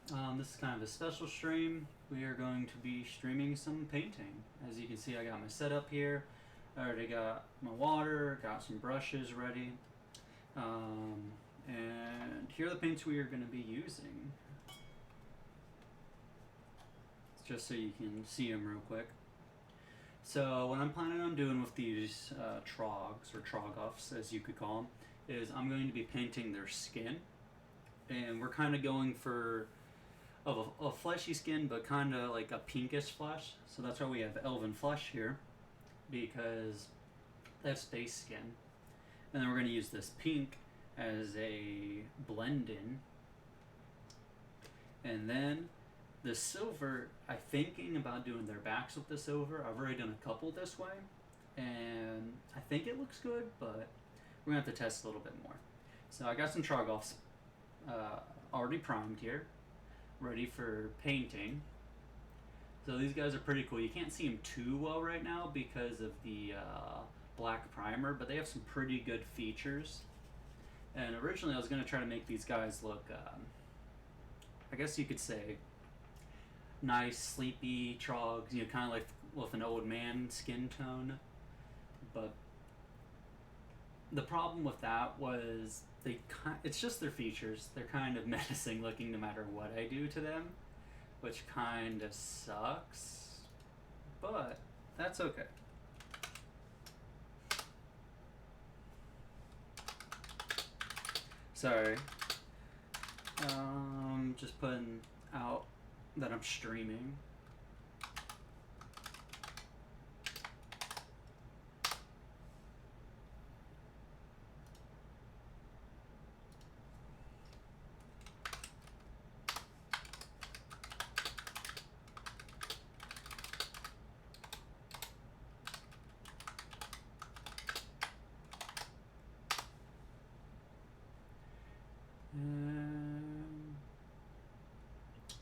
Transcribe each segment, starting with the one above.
This is kind of a special stream. We are going to be streaming some painting. As you can see, I got my setup here. I already got my water, got some brushes ready. And here are the paints we are going to be using. Just so you can see them real quick. So what I'm planning on doing with these troggs, or troggoffs as you could call them, is I'm going to be painting their skin. And we're kind of going for a fleshy skin, but kind of like a pinkish flesh. So that's why we have elven flesh here, because that's base skin. And then we're going to use this pink as a blend-in. And then the silver, I'm thinking about doing their backs with the silver. I've already done a couple this way, and I think it looks good, but we're going to have to test a little bit more. So I got some troggoffs already primed here, ready for painting. So these guys are pretty cool. You can't see them too well right now because of the black primer, but they have some pretty good features. And originally I was going to try to make these guys look, I guess you could say, nice, sleepy trogs, kind of like with an old man skin tone. But the problem with that was it's just their features. They're kind of menacing looking no matter what I do to them, which kind of sucks, but that's okay. Sorry. Just putting out that I'm streaming.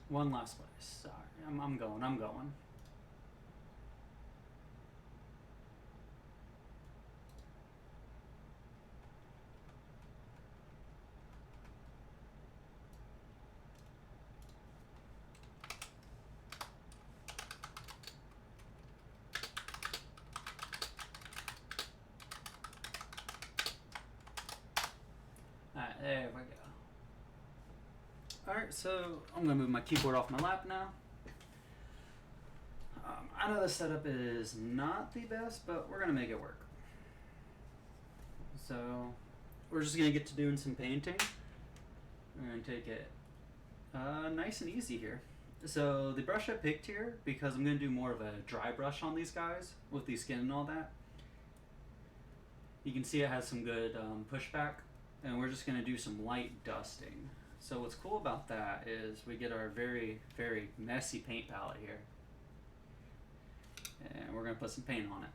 One last place. Sorry, I'm going. Alright, there we go. Alright, so I'm going to move my keyboard off my lap now. I know the setup is not the best, but we're going to make it work. So we're just going to get to doing some painting. We're going to take it nice and easy here. So the brush I picked here, because I'm going to do more of a dry brush on these guys with the skin and all that, you can see it has some good pushback, and we're just going to do some light dusting. So what's cool about that is we get our very, very messy paint palette here, and we're going to put some paint on it.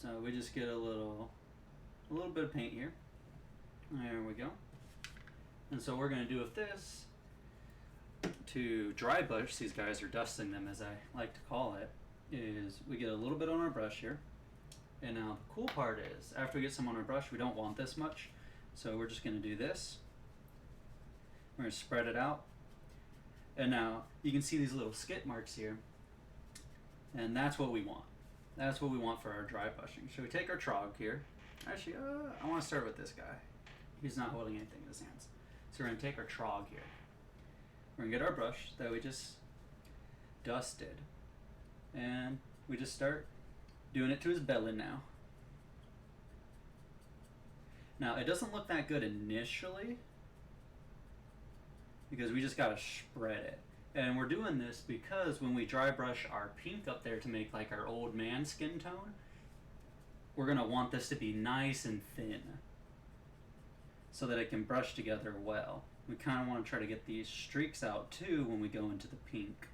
So we just get a little bit of paint here. There we go. And so what we're going to do with this, to dry brush these guys, or dusting them as I like to call it, is we get a little bit on our brush here. And now the cool part is, after we get some on our brush, we don't want this much. So we're just going to do this. We're going to spread it out. And now you can see these little skid marks here. And that's what we want. That's what we want for our dry brushing. So we take our trog here. Actually, I want to start with this guy. He's not holding anything in his hands. So we're going to take our trog here. We're going to get our brush that we just dusted. And we just start doing it to his belly now. Now, it doesn't look that good initially because we just got to spread it. And we're doing this because when we dry brush our pink up there to make like our old man skin tone, we're going to want this to be nice and thin so that it can brush together well. We kind of want to try to get these streaks out too when we go into the pink.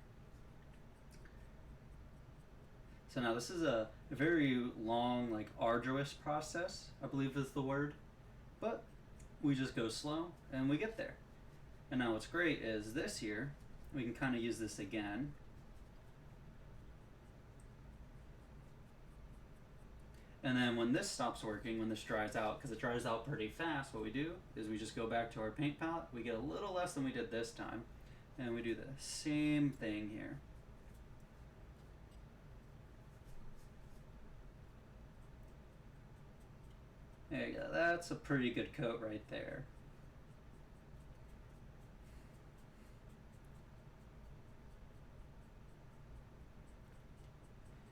So now this is a very long, like arduous process, I believe is the word. But we just go slow and we get there. And now what's great is this here, we can kind of use this again. And then when this stops working, when this dries out, because it dries out pretty fast, what we do is we just go back to our paint palette. We get a little less than we did this time. And we do the same thing here. There you go. That's a pretty good coat right there.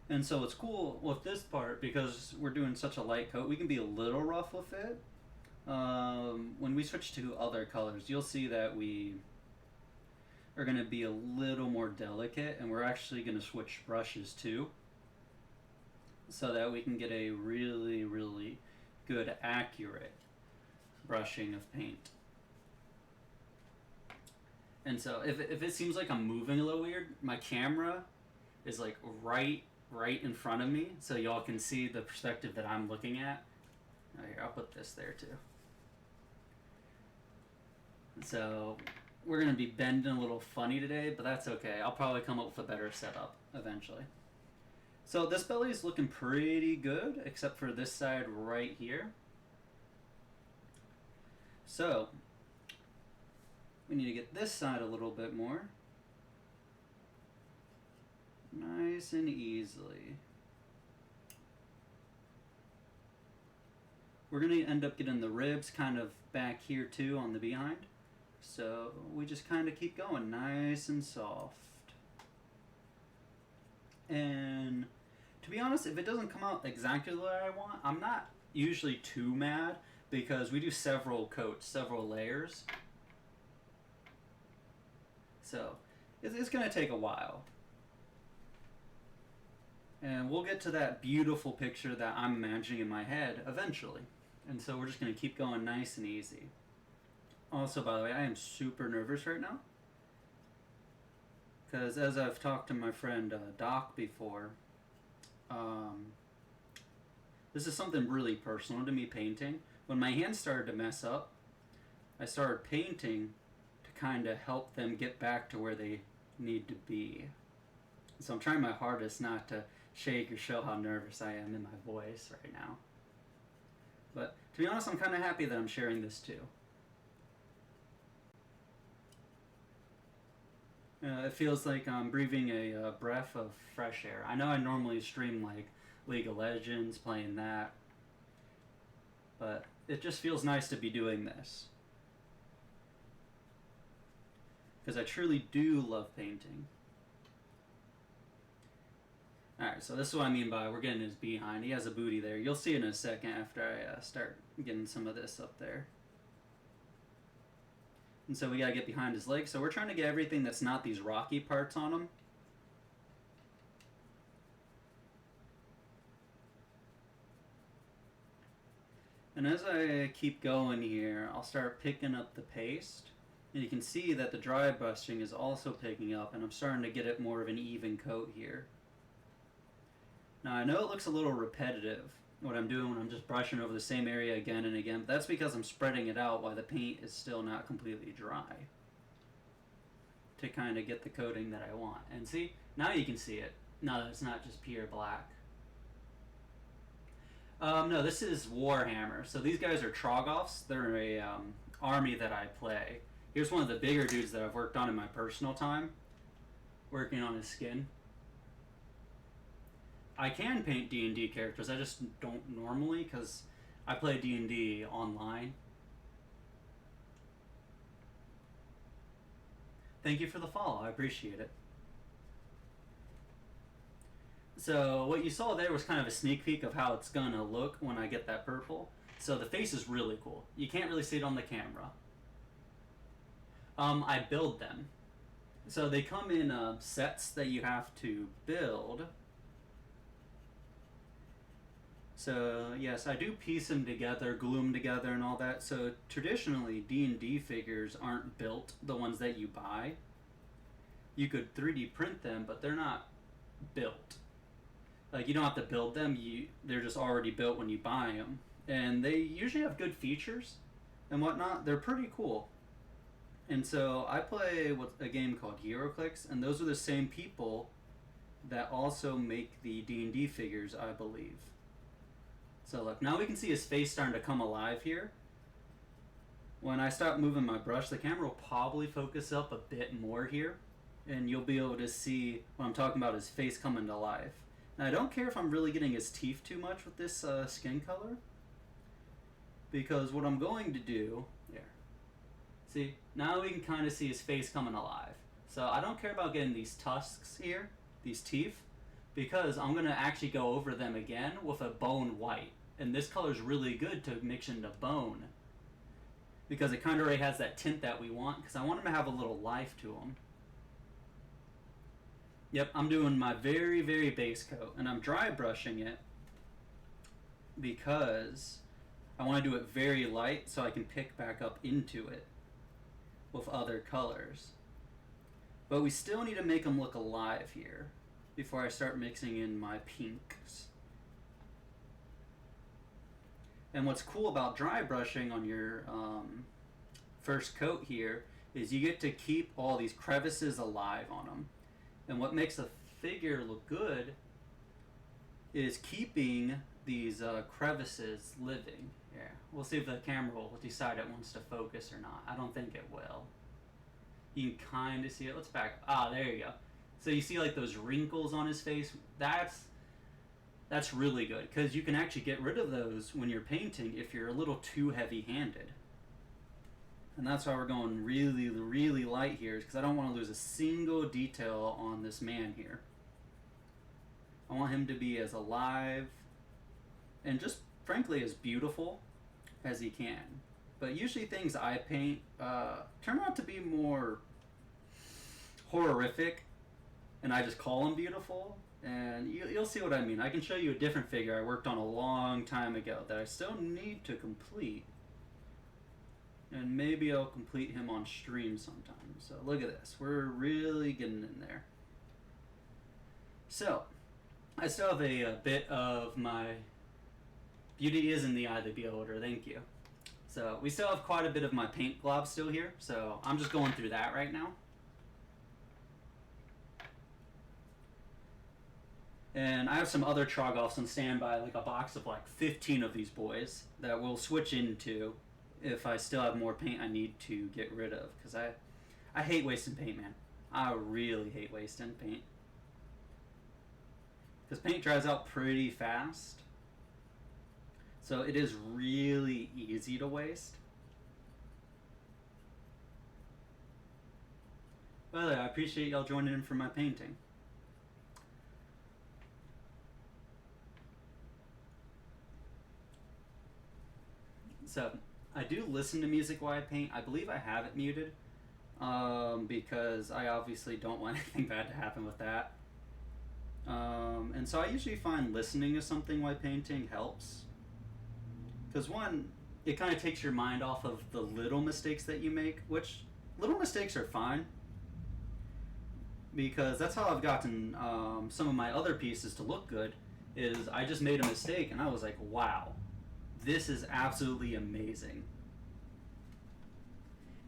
And so it's cool with this part, because we're doing such a light coat, we can be a little rough with it. When we switch to other colors, you'll see that we are going to be a little more delicate, and we're actually going to switch brushes too, so that we can get a really, really good, accurate brushing of paint. And so if it seems like I'm moving a little weird, my camera is like right in front of me, so y'all can see the perspective that I'm looking at. Oh, here, I'll put this there too. So we're going to be bending a little funny today, but that's okay. I'll probably come up with a better setup eventually. So this belly is looking pretty good, except for this side right here. So we need to get this side a little bit more. Nice and easily. We're going to end up getting the ribs kind of back here too on the behind. So we just kind of keep going nice and soft. And to be honest, if it doesn't come out exactly the way I want, I'm not usually too mad, because we do several coats, several layers. So it's going to take a while. And we'll get to that beautiful picture that I'm imagining in my head eventually. And so we're just going to keep going nice and easy. Also, by the way, I am super nervous right now, because as I've talked to my friend Doc before, this is something really personal to me, painting. When my hands started to mess up, I started painting to kind of help them get back to where they need to be. So I'm trying my hardest not to shake or show how nervous I am in my voice right now. But to be honest, I'm kind of happy that I'm sharing this too. It feels like I'm breathing a breath of fresh air. I know I normally stream like League of Legends, playing that, but it just feels nice to be doing this, because I truly do love painting. Alright, so this is what I mean by we're getting his behind. He has a booty there. You'll see in a second after I start getting some of this up there. And so we gotta get behind his legs. So we're trying to get everything that's not these rocky parts on him. And as I keep going here, I'll start picking up the paste. And you can see that the dry brushing is also picking up, and I'm starting to get it more of an even coat here. Now I know it looks a little repetitive, what I'm doing when I'm just brushing over the same area again and again, but that's because I'm spreading it out while the paint is still not completely dry, to kind of get the coating that I want. And see, now you can see it. No, it's not just pure black. No, this is Warhammer. So these guys are troggs. They're a army that I play. Here's one of the bigger dudes that I've worked on in my personal time, working on his skin. I can paint D&D characters, I just don't normally, because I play D&D online. Thank you for the follow, I appreciate it. So what you saw there was kind of a sneak peek of how it's gonna look when I get that purple. So the face is really cool. You can't really see it on the camera. I build them. So they come in sets that you have to build. So yes, I do piece them together, glue them together and all that. So traditionally, D&D figures aren't built, the ones that you buy. You could 3D print them, but they're not built. Like, you don't have to build them, they're just already built when you buy them. And they usually have good features and whatnot. They're pretty cool. And so I play a game called HeroClix, and those are the same people that also make the D&D figures, I believe. So look, now we can see his face starting to come alive here. When I start moving my brush, the camera will probably focus up a bit more here, and you'll be able to see what I'm talking about, his face coming to life. Now I don't care if I'm really getting his teeth too much with this skin color, because what I'm going to do, there, see, now we can kind of see his face coming alive. So I don't care about getting these tusks here, these teeth, because I'm going to actually go over them again with a bone white. And this color is really good to mix into bone, because it kind of already has that tint that we want, because I want him to have a little life to him. Yep, I'm doing my very, very base coat, and I'm dry brushing it because I want to do it very light so I can pick back up into it with other colors. But we still need to make them look alive here before I start mixing in my pinks. And what's cool about dry brushing on your first coat here is you get to keep all these crevices alive on them. And what makes a figure look good is keeping these crevices living. Yeah, we'll see if the camera will decide it wants to focus or not. I don't think it will. You can kind of see it. Let's back. Ah, there you go. So you see like those wrinkles on his face? That's really good, because you can actually get rid of those when you're painting if you're a little too heavy-handed. And that's why we're going really, really light here, is because I don't want to lose a single detail on this man here. I want him to be as alive and just, frankly, as beautiful as he can. But usually things I paint turn out to be more horrific, and I just call them beautiful. And you'll see what I mean. I can show you a different figure I worked on a long time ago that I still need to complete. And maybe I'll complete him on stream sometime. So look at this. We're really getting in there. So, I still have a bit of my beauty is in the eye of the beholder. Thank you. So, we still have quite a bit of my paint glob still here. So, I'm just going through that right now. And I have some other troggs on standby, like a box of like 15 of these boys that we'll switch into if I still have more paint I need to get rid of. Because I hate wasting paint, man. I really hate wasting paint. Because paint dries out pretty fast. So it is really easy to waste. By the way, I appreciate y'all joining in for my painting. So, I do listen to music while I paint. I believe I have it muted, because I obviously don't want anything bad to happen with that. And so I usually find listening to something while painting helps. Because one, it kind of takes your mind off of the little mistakes that you make, which little mistakes are fine. Because that's how I've gotten some of my other pieces to look good, is I just made a mistake and I was like, wow. This is absolutely amazing.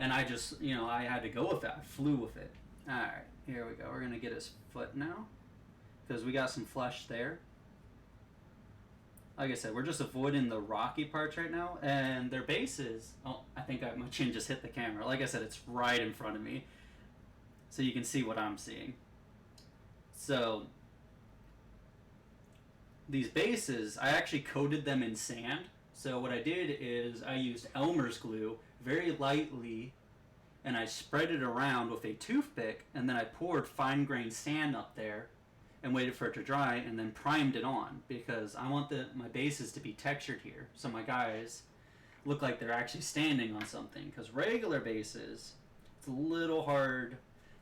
And I just, I had to go with that. I flew with it. Alright, here we go. We're going to get his foot now, because we got some flesh there. Like I said, we're just avoiding the rocky parts right now. And their bases, oh, I think my chin just hit the camera. Like I said, it's right in front of me, so you can see what I'm seeing. So, these bases, I actually coated them in sand. So what I did is I used Elmer's glue very lightly, and I spread it around with a toothpick, and then I poured fine-grained sand up there and waited for it to dry, and then primed it on, because I want my bases to be textured here, so my guys look like they're actually standing on something. Because regular bases, it's a little hard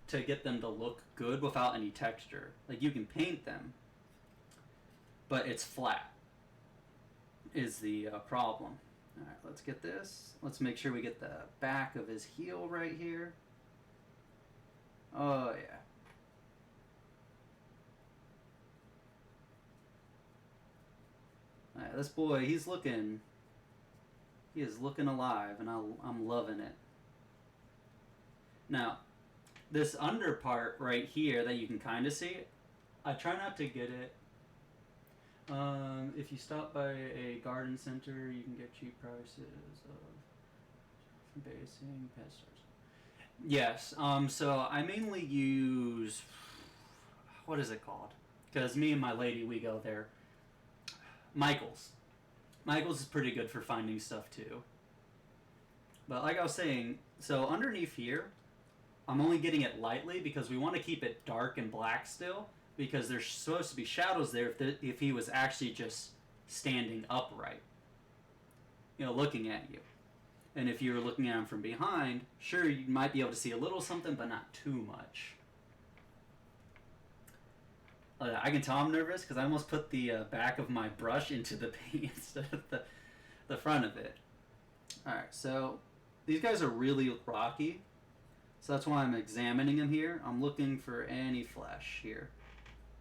to get them to look good without any texture. Like, you can paint them, but it's flat is the problem. Alright, let's get this. Let's make sure we get the back of his heel right here. Oh, yeah. Alright, this boy, he is looking alive, and I'm loving it. Now, this under part right here that you can kind of see, I try not to get it If you stop by a garden center, you can get cheap prices of basing pet stores. Yes. So I mainly use, what is it called? Because me and my lady, we go there. Michaels. Michaels is pretty good for finding stuff too. But like I was saying, so underneath here, I'm only getting it lightly because we want to keep it dark and black still, because there's supposed to be shadows there if he was actually just standing upright, looking at you. And if you were looking at him from behind, sure, you might be able to see a little something, but not too much. I can tell I'm nervous because I almost put the back of my brush into the paint instead of the front of it. Alright, so these guys are really rocky, so that's why I'm examining him here. I'm looking for any flesh here.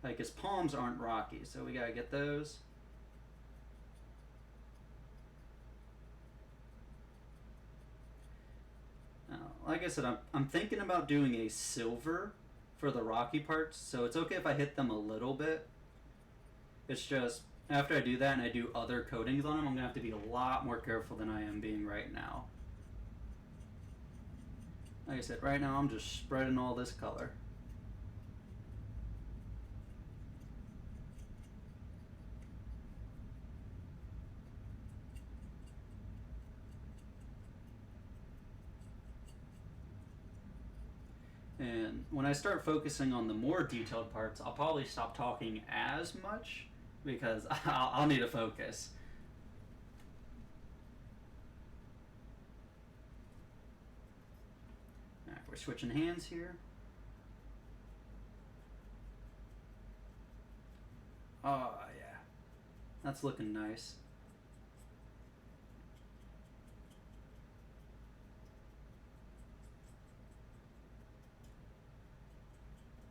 Like, his palms aren't rocky, so we gotta get those. Now, like I said, I'm thinking about doing a silver for the rocky parts, so it's okay if I hit them a little bit. It's just, after I do that and I do other coatings on them, I'm gonna have to be a lot more careful than I am being right now. Like I said, right now I'm just spreading all this color. And when I start focusing on the more detailed parts, I'll probably stop talking as much because I'll need to focus. Alright, we're switching hands here. Oh, yeah. That's looking nice.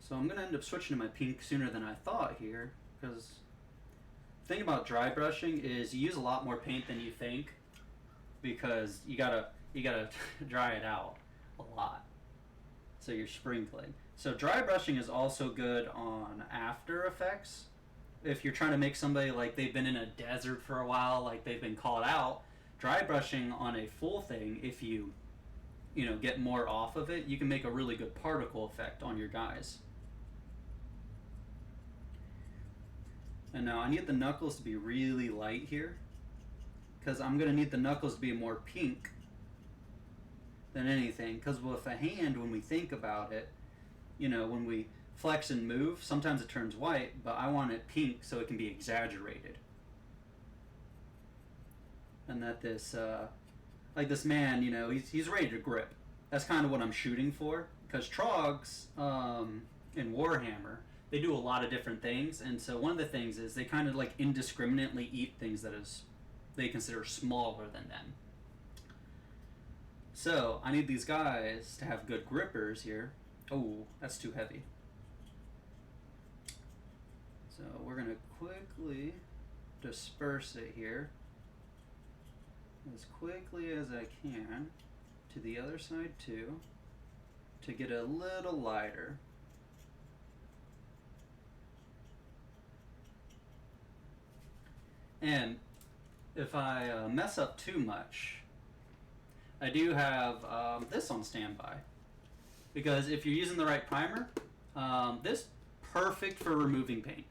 So I'm going to end up switching to my pink sooner than I thought here, because the thing about dry brushing is you use a lot more paint than you think, because you gotta dry it out a lot. So you're sprinkling. So dry brushing is also good on After Effects. If you're trying to make somebody like they've been in a desert for a while, like they've been called out, dry brushing on a full thing, if you get more off of it, you can make a really good particle effect on your guys. And now I need the knuckles to be really light here, because I'm going to need the knuckles to be more pink than anything. Because with a hand, when we think about it, when we flex and move, sometimes it turns white, but I want it pink so it can be exaggerated. And that this, this man, he's ready to grip. That's kind of what I'm shooting for. Because troggs in Warhammer, they do a lot of different things, and so one of the things is they kind of like indiscriminately eat things that they consider smaller than them. So I need these guys to have good grippers here. Oh, that's too heavy. So we're gonna quickly disperse it here as quickly as I can to the other side too, to get a little lighter. And if I mess up too much, I do have this on standby. Because if you're using the right primer, this perfect for removing paint.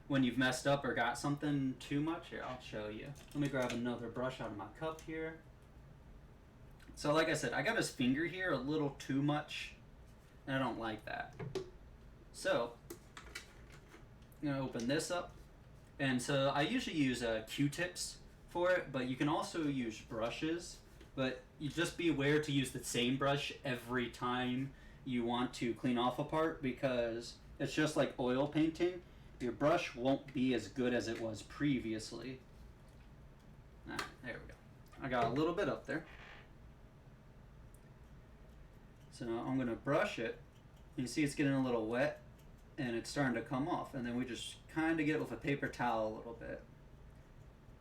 When you've messed up or got something too much, here, I'll show you. Let me grab another brush out of my cup here. So like I said, I got his finger here a little too much, and I don't like that. So, I'm going to open this up. And so I usually use Q-tips for it, but you can also use brushes. But you just be aware to use the same brush every time you want to clean off a part, because it's just like oil painting. Your brush won't be as good as it was previously. Alright, there we go. I got a little bit up there. So now I'm going to brush it. You see it's getting a little wet, and it's starting to come off. And then we just kind of get it with a paper towel a little bit.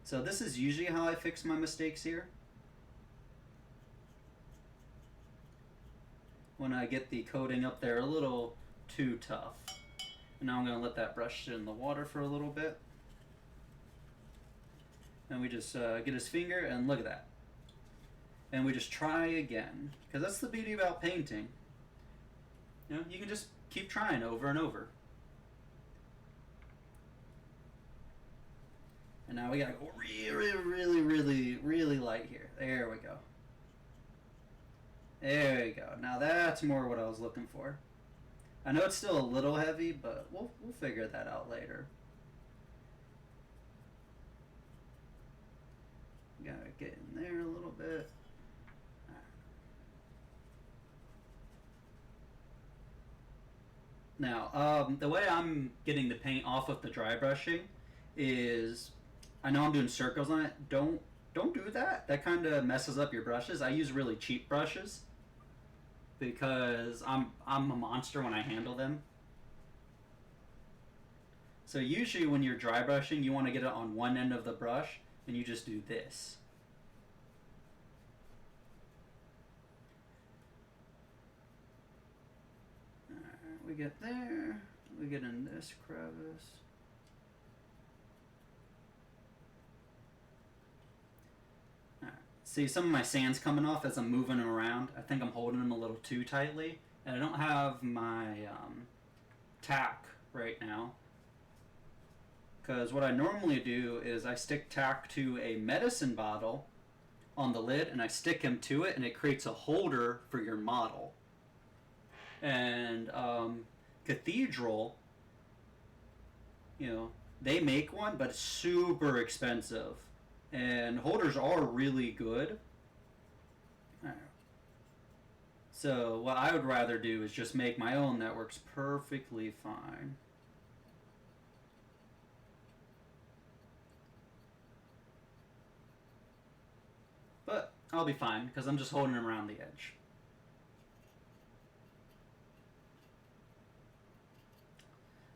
So this is usually how I fix my mistakes here. When I get the coating up there a little too tough. And now I'm going to let that brush sit in the water for a little bit. And we just get his finger, and look at that. And we just try again. Because that's the beauty about painting. You know, you can just keep trying over and over. And now we gotta go really light here. There we go. There we go. Now that's more what I was looking for. I know it's still a little heavy, but we'll figure that out later. Gotta get in there a little bit. Now, the way I'm getting the paint off of the dry brushing is, I know I'm doing circles on it. Don't do that. That kind of messes up your brushes. I use really cheap brushes because I'm a monster when I handle them. So usually when you're dry brushing, you want to get it on one end of the brush, and you just do this. We get there, we get in this crevice. Right. See, some of my sand's coming off as I'm moving them around. I think I'm holding them a little too tightly, and I don't have my tack right now. Because what I normally do is I stick tack to a medicine bottle on the lid, and I stick him to it, and it creates a holder for your model. And Cathedral, you know, they make one, but it's super expensive. And holders are really good. So what I would rather do is just make my own that works perfectly fine. But I'll be fine because I'm just holding them around the edge.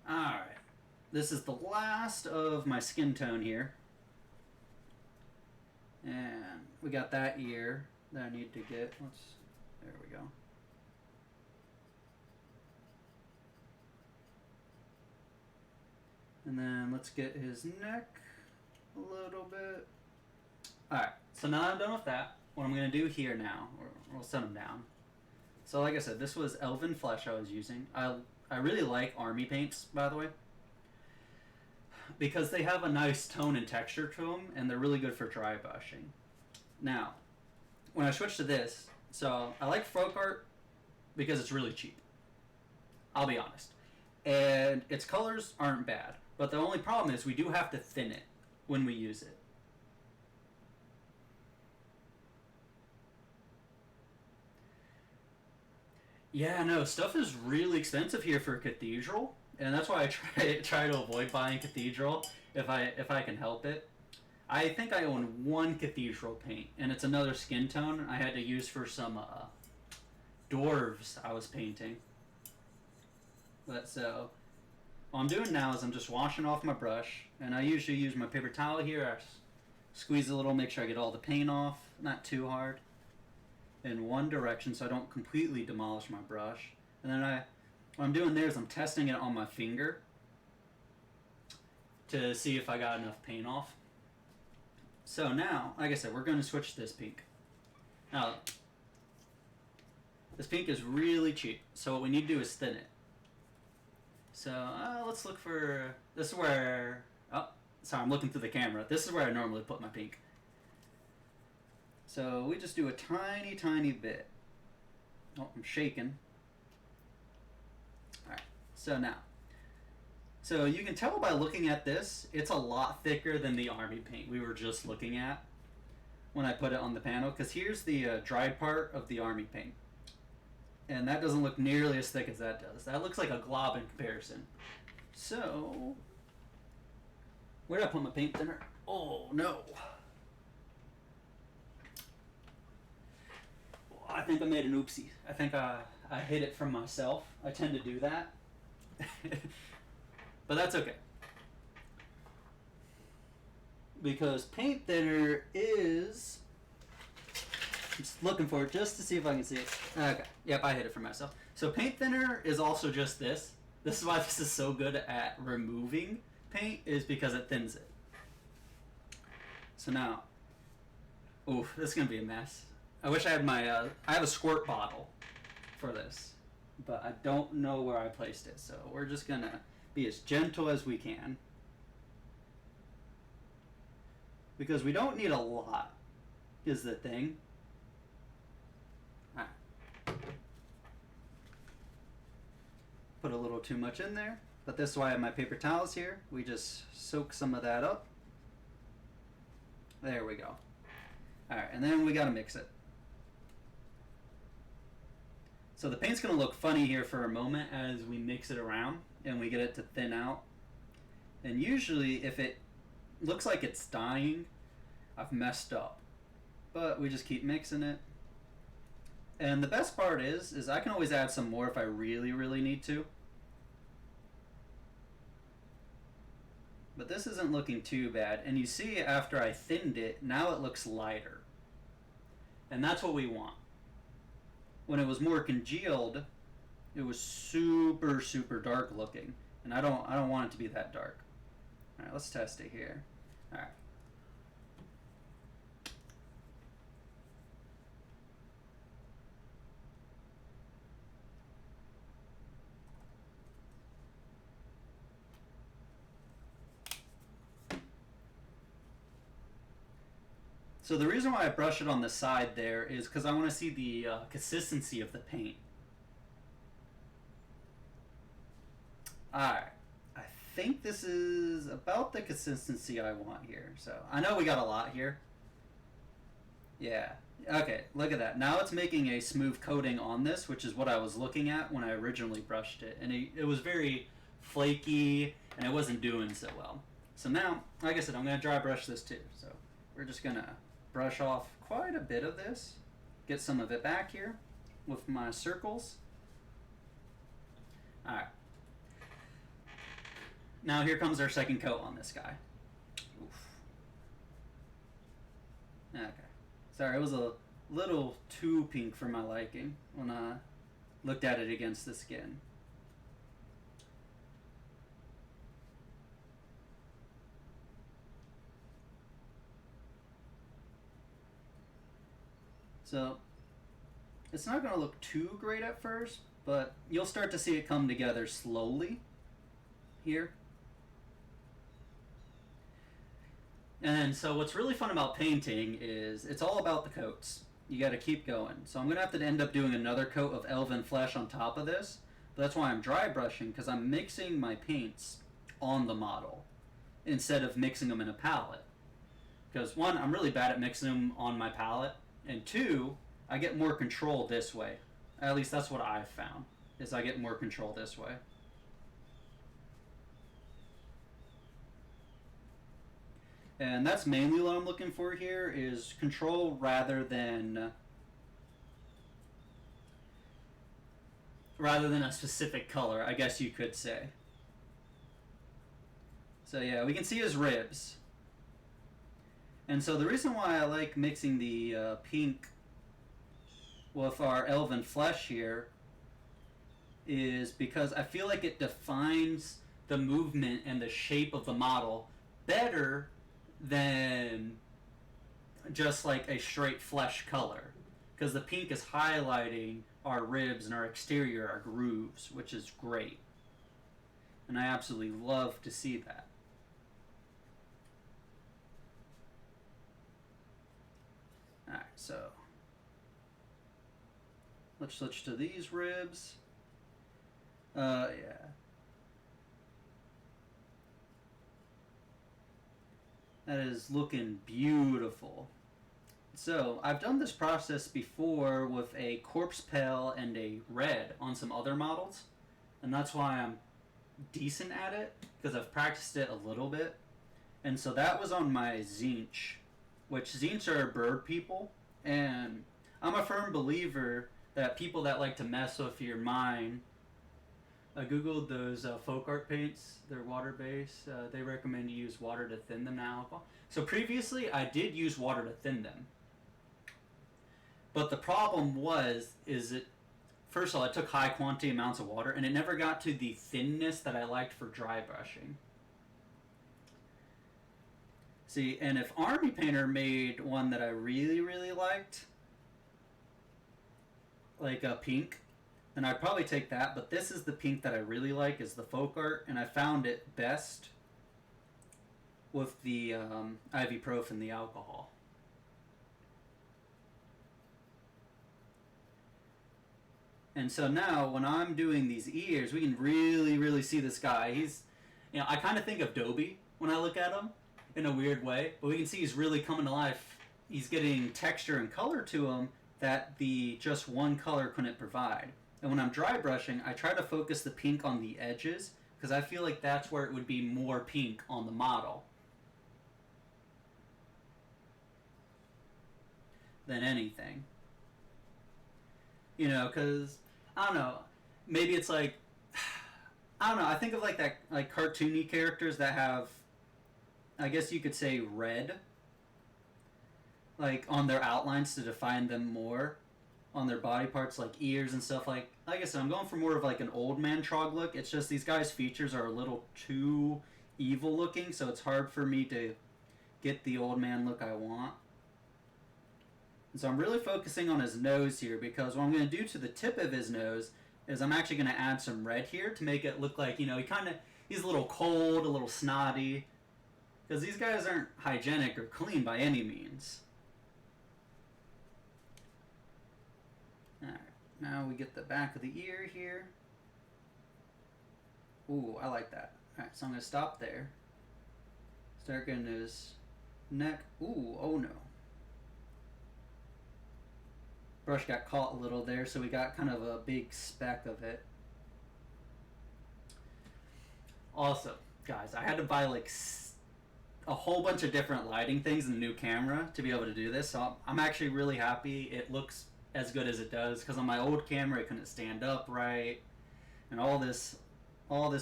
Alright, this is the last of my skin tone here. And we got that ear that I need to get. There we go. And then let's get his neck a little bit. Alright, so now I'm done with that. What I'm going to do here now, we'll set him down. So like I said, this was Elven Flesh I was using. I really like army paints, by the way, because they have a nice tone and texture to them, and they're really good for dry brushing. Now, when I switch to this, so I like folk art because it's really cheap. I'll be honest. And its colors aren't bad, but the only problem is we do have to thin it when we use it. Yeah, no, stuff is really expensive here for Cathedral, and that's why I try to avoid buying Cathedral if I can help it. I think I own one Cathedral paint, and it's another skin tone I had to use for some dwarves I was painting. But so, what I'm doing now is I'm just washing off my brush, and I usually use my paper towel here. I squeeze a little, make sure I get all the paint off, not too hard, in one direction so I don't completely demolish my brush. And then what I'm doing there is I'm testing it on my finger to see if I got enough paint off. So now, like I said, we're going to switch to this pink. Now, this pink is really cheap, so what we need to do is thin it. So let's look for, this is where, oh, sorry, I'm looking through the camera. This is where I normally put my pink. So we just do a tiny bit. Oh, I'm shaking. Alright, so now. So you can tell by looking at this, it's a lot thicker than the army paint we were just looking at when I put it on the panel. Because here's the dried part of the army paint. And that doesn't look nearly as thick as that does. That looks like a glob in comparison. So, where did I put my paint thinner? Oh, no. I think I made an oopsie. I think I hid it from myself. I tend to do that. But that's okay. Because paint thinner is... I'm just looking for it just to see if I can see it. Okay. Yep, I hid it for myself. So paint thinner is also just this. This is why this is so good at removing paint, is because it thins it. So now, oof, this is gonna be a mess. I wish I had my, I have a squirt bottle for this, but I don't know where I placed it, so we're just gonna be as gentle as we can. Because we don't need a lot, is the thing. Right. Put a little too much in there, but this is why I have my paper towels here. We just soak some of that up. There we go. Alright, and then we gotta mix it. So the paint's going to look funny here for a moment as we mix it around and we get it to thin out. And usually if it looks like it's dying, I've messed up. But we just keep mixing it. And the best part is I can always add some more if I really, really need to. But this isn't looking too bad. And you see after I thinned it, now it looks lighter. And that's what we want. When it was more congealed, it was super, super dark looking. And I don't want it to be that dark. Alright, let's test it here. Alright. So the reason why I brush it on the side there is because I want to see the consistency of the paint. Alright, I think this is about the consistency I want here. So I know we got a lot here. Yeah, okay, look at that. Now it's making a smooth coating on this, which is what I was looking at when I originally brushed it. And it was very flaky and it wasn't doing so well. So now, like I said, I'm going to dry brush this too. So we're just going to brush off quite a bit of this, get some of it back here with my circles. Alright. Now here comes our second coat on this guy. Oof. Okay. Sorry, it was a little too pink for my liking when I looked at it against the skin. So, it's not going to look too great at first, but you'll start to see it come together slowly here. And so what's really fun about painting is it's all about the coats. You got to keep going. So I'm going to have to end up doing another coat of elven flesh on top of this. But that's why I'm dry brushing, because I'm mixing my paints on the model instead of mixing them in a palette. Because one, I'm really bad at mixing them on my palette. And two, I get more control this way. At least that's what I've found, is I get more control this way. And that's mainly what I'm looking for here, is control rather than a specific color, I guess you could say. So yeah, we can see his ribs. And so the reason why I like mixing the pink with our elven flesh here is because I feel like it defines the movement and the shape of the model better than just like a straight flesh color. Because the pink is highlighting our ribs and our exterior, our grooves, which is great. And I absolutely love to see that. Alright, so let's switch to these ribs. Yeah. That is looking beautiful. So, I've done this process before with a corpse pale and a red on some other models. And that's why I'm decent at it, because I've practiced it a little bit. And so that was on my Zinch, which Zinch are bird people. And I'm a firm believer that people that like to mess with your mind, I googled those folk art paints. They're water-based. They recommend you use water to thin them, not alcohol. So previously, I did use water to thin them. But the problem is it, first of all, it took high quantity amounts of water, and it never got to the thinness that I liked for dry brushing. See, and if Army Painter made one that I really, really liked, like a pink, then I'd probably take that. But this is the pink that I really like, is the folk art, and I found it best with the ibuprofen, the alcohol. And so now, when I'm doing these ears, we can really, really see this guy. I kind of think of Dobie when I look at him in a weird way, but we can see he's really coming to life. He's getting texture and color to him that the just one color couldn't provide. And when I'm dry brushing, I try to focus the pink on the edges because I feel like that's where it would be more pink on the model than anything. Because I don't know. Maybe it's like I don't know. I think of like that, like cartoony characters that have, I guess you could say, red, like on their outlines to define them more, on their body parts like ears and stuff. Like I said, I'm going for more of like an old man trog look. It's just these guys' features are a little too evil looking, so it's hard for me to get the old man look I want. And so I'm really focusing on his nose here, because what I'm going to do to the tip of his nose is I'm actually going to add some red here to make it look like, he's a little cold, a little snotty, because these guys aren't hygienic or clean by any means. Alright, now we get the back of the ear here. Ooh, I like that. Alright, so I'm going to stop there. Start getting his neck. Ooh, oh no. Brush got caught a little there, so we got kind of a big speck of it. Also, guys, I had to buy like a whole bunch of different lighting things in the new camera to be able to do this, so I'm actually really happy it looks as good as it does, because on my old camera it couldn't stand up right, and all this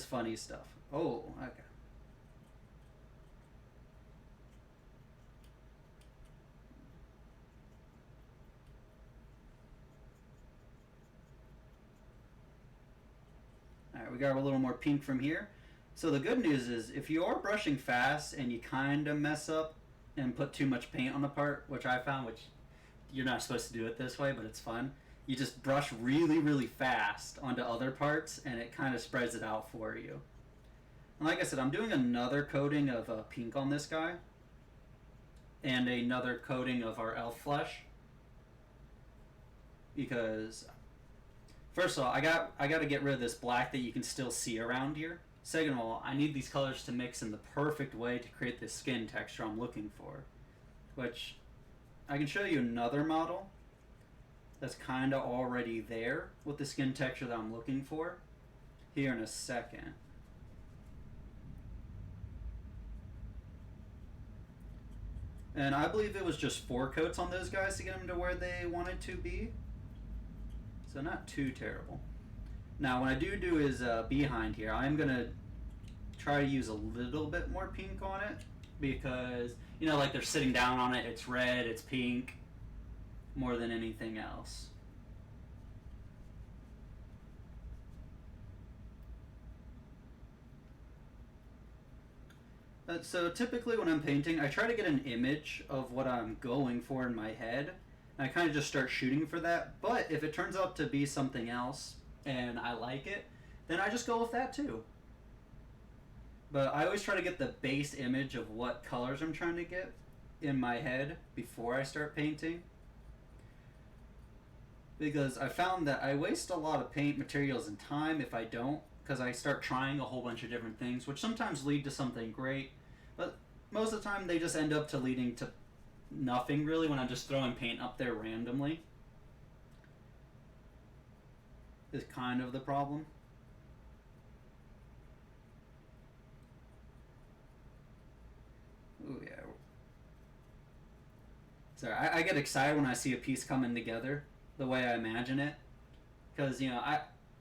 funny stuff. Oh, okay. Alright, we got a little more pink from here. So the good news is, if you are brushing fast and you kind of mess up and put too much paint on the part, which I found, which you're not supposed to do it this way, but it's fun. You just brush really, really fast onto other parts, and it kind of spreads it out for you. And like I said, I'm doing another coating of pink on this guy, and another coating of our elf flesh, because first of all, I got to get rid of this black that you can still see around here. Second of all, I need these colors to mix in the perfect way to create the skin texture I'm looking for, which I can show you another model that's kind of already there with the skin texture that I'm looking for here in a second. And I believe it was just 4 coats on those guys to get them to where they wanted to be. So not too terrible. Now when I do his behind here, I'm going to try to use a little bit more pink on it, because, like they're sitting down on it, it's red, it's pink, more than anything else. So typically when I'm painting, I try to get an image of what I'm going for in my head, and I kind of just start shooting for that. But if it turns out to be something else and I like it, then I just go with that too. But I always try to get the base image of what colors I'm trying to get in my head before I start painting, because I found that I waste a lot of paint materials and time if I don't, because I start trying a whole bunch of different things, which sometimes lead to something great, but most of the time they just end up to leading to nothing really when I'm just throwing paint up there randomly. Is kind of the problem. Ooh, yeah. Sorry, I get excited when I see a piece coming together the way I imagine it, because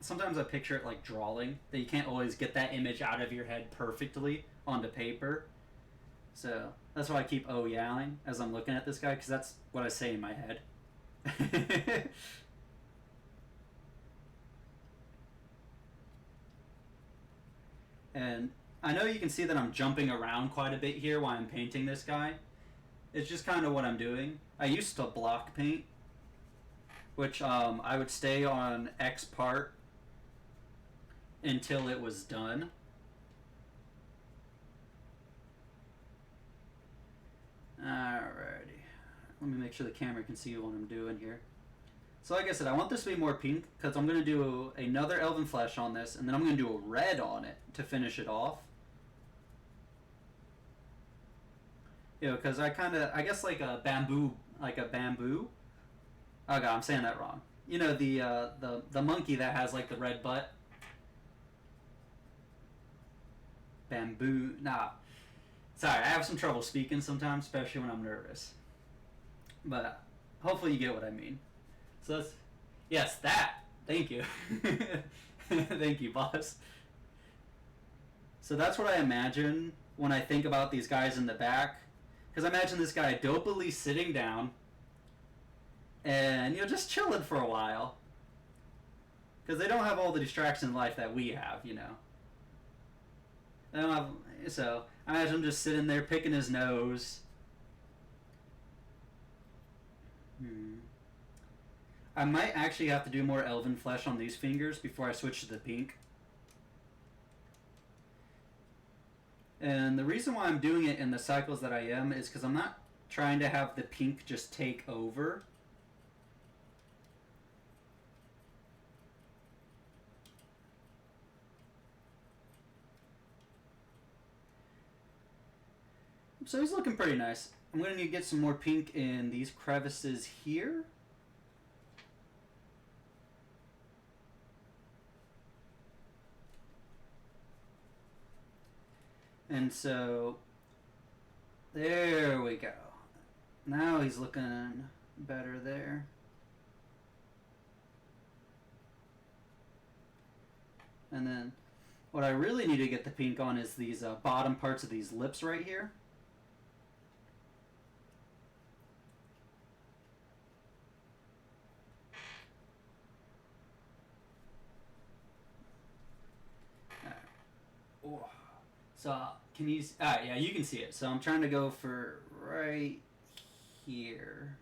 sometimes I picture it like drawing, that you can't always get that image out of your head perfectly onto paper. So that's why I keep oh yeahing as I'm looking at this guy, because that's what I say in my head. And I know you can see that I'm jumping around quite a bit here while I'm painting this guy. It's just kind of what I'm doing. I used to block paint, which I would stay on X part until it was done. Alrighty. Let me make sure the camera can see what I'm doing here. So like I said, I want this to be more pink because I'm going to do another Elven Flesh on this, and then I'm going to do a red on it to finish it off. You know, because I guess like a bamboo. Oh god, I'm saying that wrong. You know, the monkey that has like the red butt. Bamboo, nah. Sorry, I have some trouble speaking sometimes, especially when I'm nervous. But hopefully you get what I mean. So that's, yes, that. Thank you. Thank you, boss. So that's what I imagine when I think about these guys in the back. Because I imagine this guy dopily sitting down and, you know, just chilling for a while. Because they don't have all the distractions in life that we have, you know. They don't have, so I imagine him just sitting there picking his nose. I might actually have to do more Elven Flesh on these fingers before I switch to the pink. And the reason why I'm doing it in the cycles that I am is because I'm not trying to have the pink just take over. So he's looking pretty nice. I'm going to need to get some more pink in these crevices here. And so, there we go. Now he's looking better there. And then, what I really need to get the pink on is these bottom parts of these lips right here. Oh. So, can you... yeah, you can see it. So I'm trying to go for right here.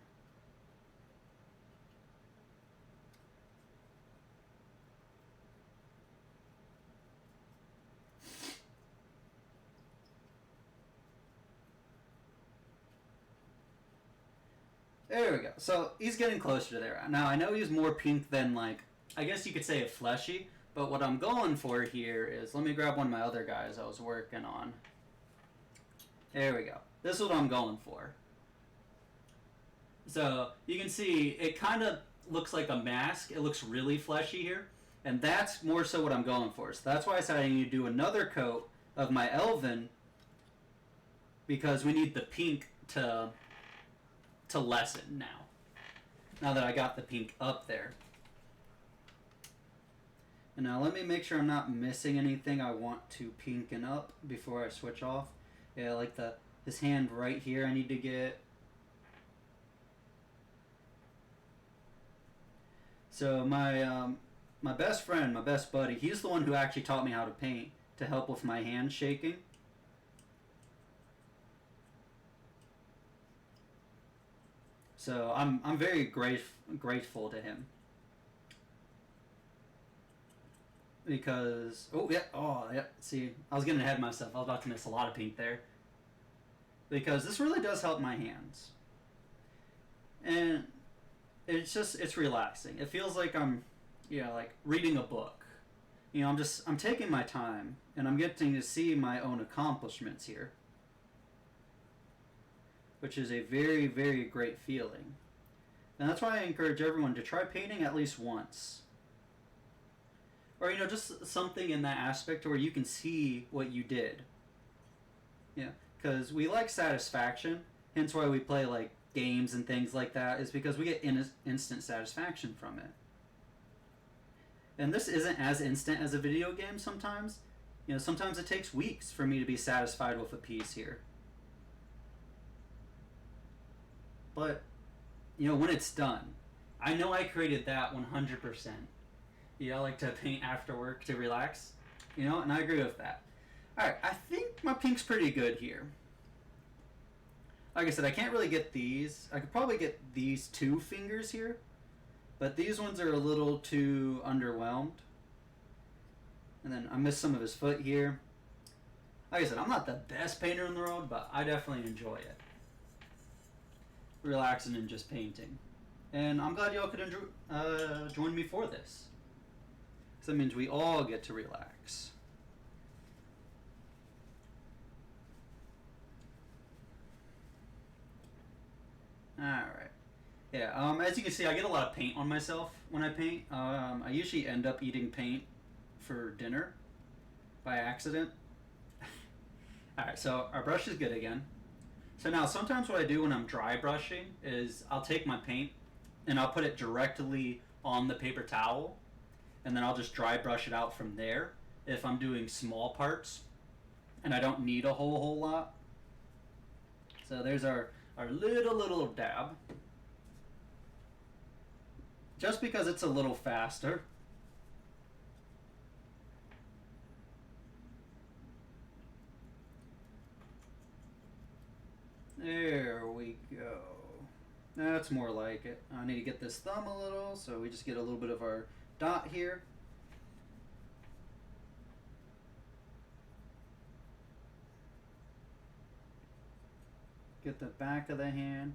There we go. So he's getting closer to there. Now, I know he's more pink than, like, I guess you could say a fleshy. But what I'm going for here is, let me grab one of my other guys I was working on. There we go. This is what I'm going for. So you can see it kind of looks like a mask. It looks really fleshy here. And that's more so what I'm going for. So that's why I said I need to do another coat of my Elven, because we need the pink to lessen now. Now that I got the pink up there. And now let me make sure I'm not missing anything I want to pinken up before I switch off. Yeah, like his hand right here I need to get. So my best friend, my best buddy, he's the one who actually taught me how to paint to help with my hand shaking. So I'm very grateful to him. Because, see, I was getting ahead of myself. I was about to miss a lot of pink there. Because this really does help my hands. And it's relaxing. It feels like I'm, like reading a book. You know, I'm taking my time, and I'm getting to see my own accomplishments here. Which is a very, very great feeling. And that's why I encourage everyone to try painting at least once. Or, just something in that aspect where you can see what you did. Yeah, because we like satisfaction, hence why we play, like, games and things like that, is because we get instant satisfaction from it. And this isn't as instant as a video game sometimes. Sometimes it takes weeks for me to be satisfied with a piece here. But, when it's done, I know I created that 100%. I like to paint after work to relax, and I agree with that. Alright, I think my pink's pretty good here. Like I said, I can't really get these. I could probably get these 2 fingers here, but these ones are a little too underwhelmed. And then I missed some of his foot here. Like I said, I'm not the best painter in the world, but I definitely enjoy it. Relaxing and just painting. And I'm glad y'all could join me for this. So that means we all get to relax. Alright. Yeah, as you can see, I get a lot of paint on myself when I paint. I usually end up eating paint for dinner by accident. Alright, so our brush is good again. So now sometimes what I do when I'm dry brushing is I'll take my paint and I'll put it directly on the paper towel, and then I'll just dry brush it out from there if I'm doing small parts and I don't need a whole lot. So there's our little dab. Just because it's a little faster. There we go. That's more like it. I need to get this thumb a little, so we just get a little bit of our dot here. Get the back of the hand.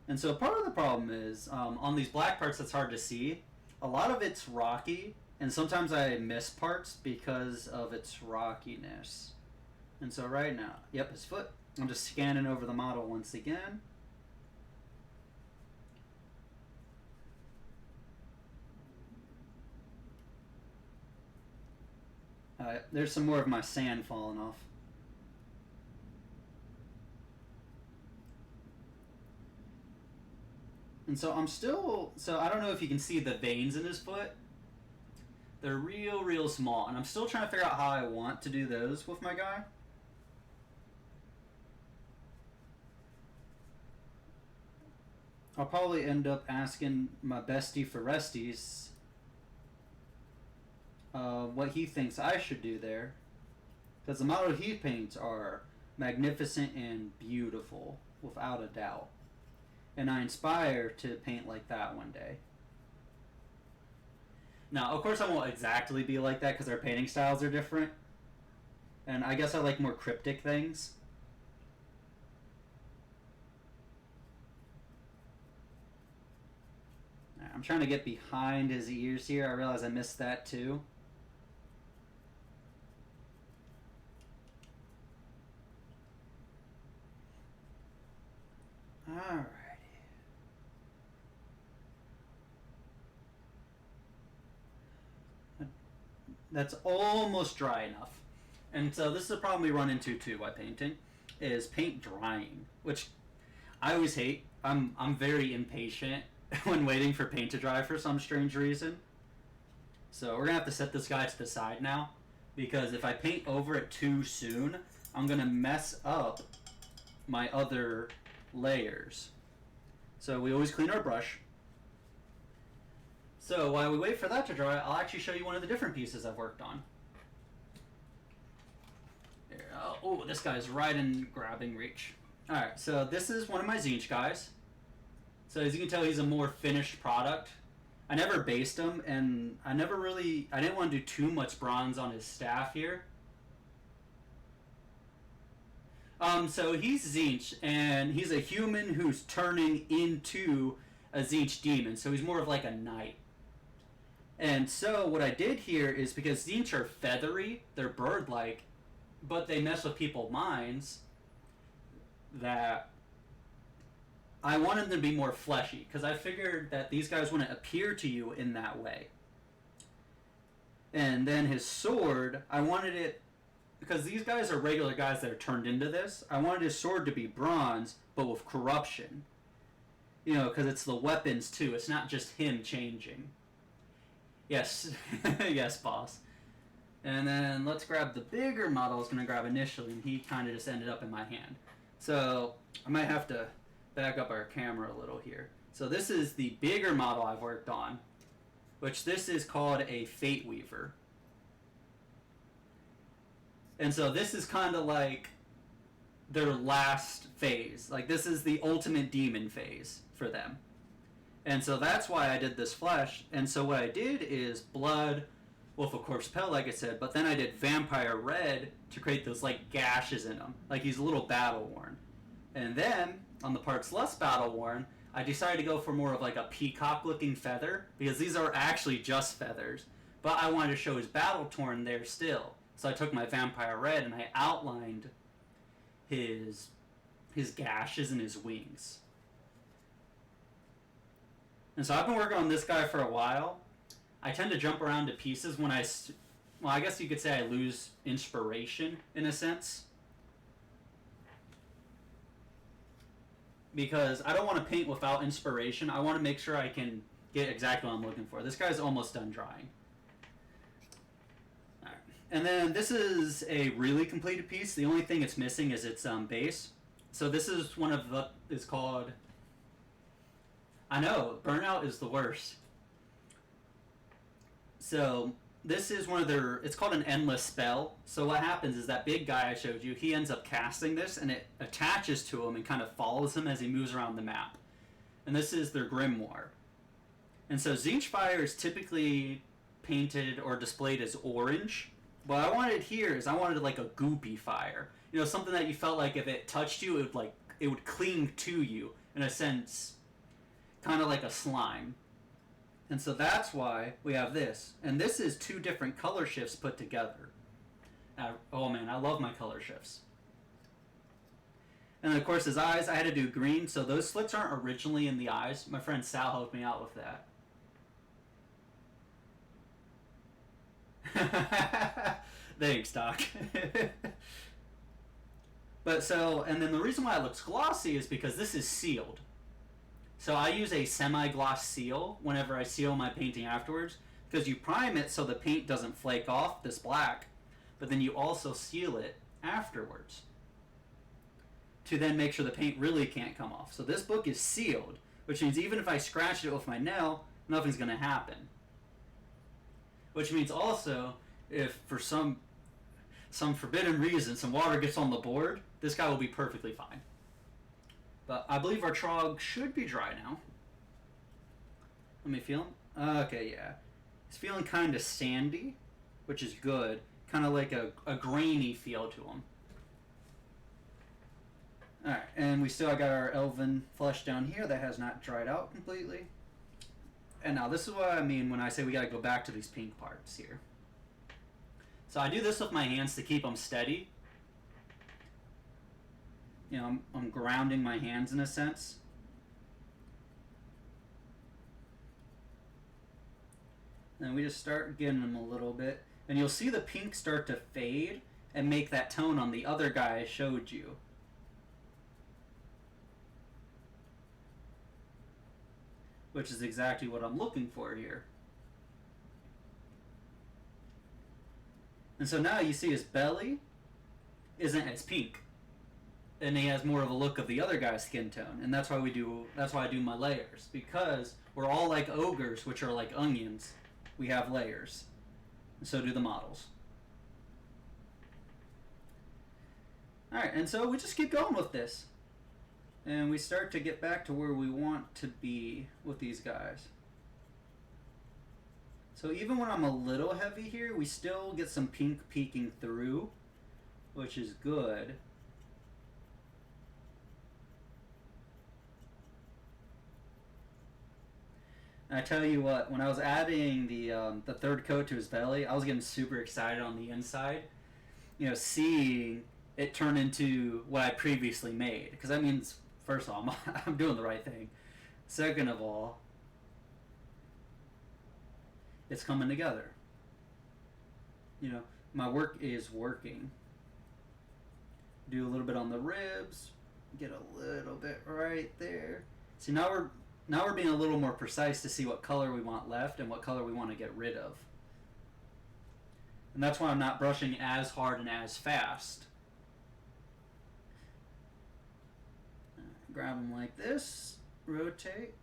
And so part of the problem is, on these black parts that's hard to see, a lot of it's rocky, and sometimes I miss parts because of its rockiness. And so right now, yep, his foot. I'm just scanning over the model once again. There's some more of my sand falling off. And so I'm still, so I don't know if you can see the veins in his foot. They're real small, and I'm still trying to figure out how I want to do those with my guy. I'll probably end up asking my bestie for resties what he thinks I should do there. Because the model he paints are magnificent and beautiful, without a doubt. And I aspire to paint like that one day. Now, of course I won't exactly be like that because our painting styles are different. And I guess I like more cryptic things. I'm trying to get behind his ears here. I realize I missed that too. Alrighty. That's almost dry enough. And so this is a problem we run into too while painting, is paint drying, which I always hate. I'm very impatient when waiting for paint to dry for some strange reason. So we're gonna have to set this guy to the side now, because if I paint over it too soon, I'm gonna mess up my other layers. So we always clean our brush. So while we wait for that to dry, I'll actually show you one of the different pieces I've worked on. There. Oh, this guy's right in grabbing reach. Alright, so this is one of my Zinch guys. So as you can tell, he's a more finished product. I never based him, and I didn't want to do too much bronze on his staff here. So he's Zinch, and he's a human who's turning into a Zinch demon, so he's more of like a knight. And so what I did here is, because Zinch are feathery, they're bird-like, but they mess with people's minds, that I wanted them to be more fleshy, because I figured that these guys wouldn't appear to you in that way. And then his sword, I wanted it, because these guys are regular guys that are turned into this, I wanted his sword to be bronze, but with corruption. You know, because it's the weapons too, it's not just him changing. Yes, yes, boss. And then let's grab the bigger model I was going to grab initially, and he kind of just ended up in my hand. So I might have to back up our camera a little here. So this is the bigger model I've worked on, which this is called a Fate Weaver. And so this is kind of like their last phase. Like this is the ultimate demon phase for them. And so that's why I did this flesh. And so what I did is blood, wolf of corpse pale, like I said, but then I did vampire red to create those like gashes in him. Like he's a little battle worn. And then on the parts less battle worn, I decided to go for more of like a peacock looking feather, because these are actually just feathers. But I wanted to show his battle torn there still. So I took my vampire red and I outlined his gashes and his wings. And so I've been working on this guy for a while. I tend to jump around to pieces when well, I guess you could say I lose inspiration in a sense. Because I don't want to paint without inspiration. I want to make sure I can get exactly what I'm looking for. This guy's almost done drying. All right. And then this is a really completed piece. The only thing it's missing is its base. So this is one of the, it's called, I know, burnout is the worst. So this is one of their, it's called an endless spell. So what happens is that big guy I showed you, he ends up casting this and it attaches to him and kind of follows him as he moves around the map. And this is their grimoire. And so Zinch Fire is typically painted or displayed as orange. What I wanted here is I wanted like a goopy fire. You know, something that you felt like if it touched you, it would cling to you in a sense, kind of like a slime. And so that's why we have this. And this is two different color shifts put together. Oh man, I love my color shifts. And then of course his eyes, I had to do green, so those slits aren't originally in the eyes. My friend Sal helped me out with that. Thanks, Doc. But so, and then the reason why it looks glossy is because this is sealed. So I use a semi-gloss seal whenever I seal my painting afterwards, because you prime it so the paint doesn't flake off this black, but then you also seal it afterwards to then make sure the paint really can't come off. So this book is sealed, which means even if I scratch it with my nail, nothing's going to happen. Which means also, if for some forbidden reason some water gets on the board, this guy will be perfectly fine. But I believe our trog should be dry now. Let me feel him. Okay, yeah. He's feeling kind of sandy, which is good. Kind of like a grainy feel to him. Alright, and we still got our elven flesh down here that has not dried out completely. And now this is what I mean when I say we gotta go back to these pink parts here. So I do this with my hands to keep them steady. You know, I'm grounding my hands in a sense. And we just start getting them a little bit. And you'll see the pink start to fade and make that tone on the other guy I showed you. Which is exactly what I'm looking for here. And so now you see his belly isn't as pink. And he has more of a look of the other guy's skin tone. And that's why I do my layers. Because we're all like ogres, which are like onions. We have layers. And so do the models. Alright, and so we just keep going with this. And we start to get back to where we want to be with these guys. So even when I'm a little heavy here, we still get some pink peeking through, which is good. And I tell you what, when I was adding the third coat to his belly, I was getting super excited on the inside. You know, seeing it turn into what I previously made. Because that means, first of all, I'm doing the right thing. Second of all, it's coming together. You know, my work is working. Do a little bit on the ribs. Get a little bit right there. See, now we're being a little more precise to see what color we want left and what color we want to get rid of. And that's why I'm not brushing as hard and as fast. Grab them like this, rotate,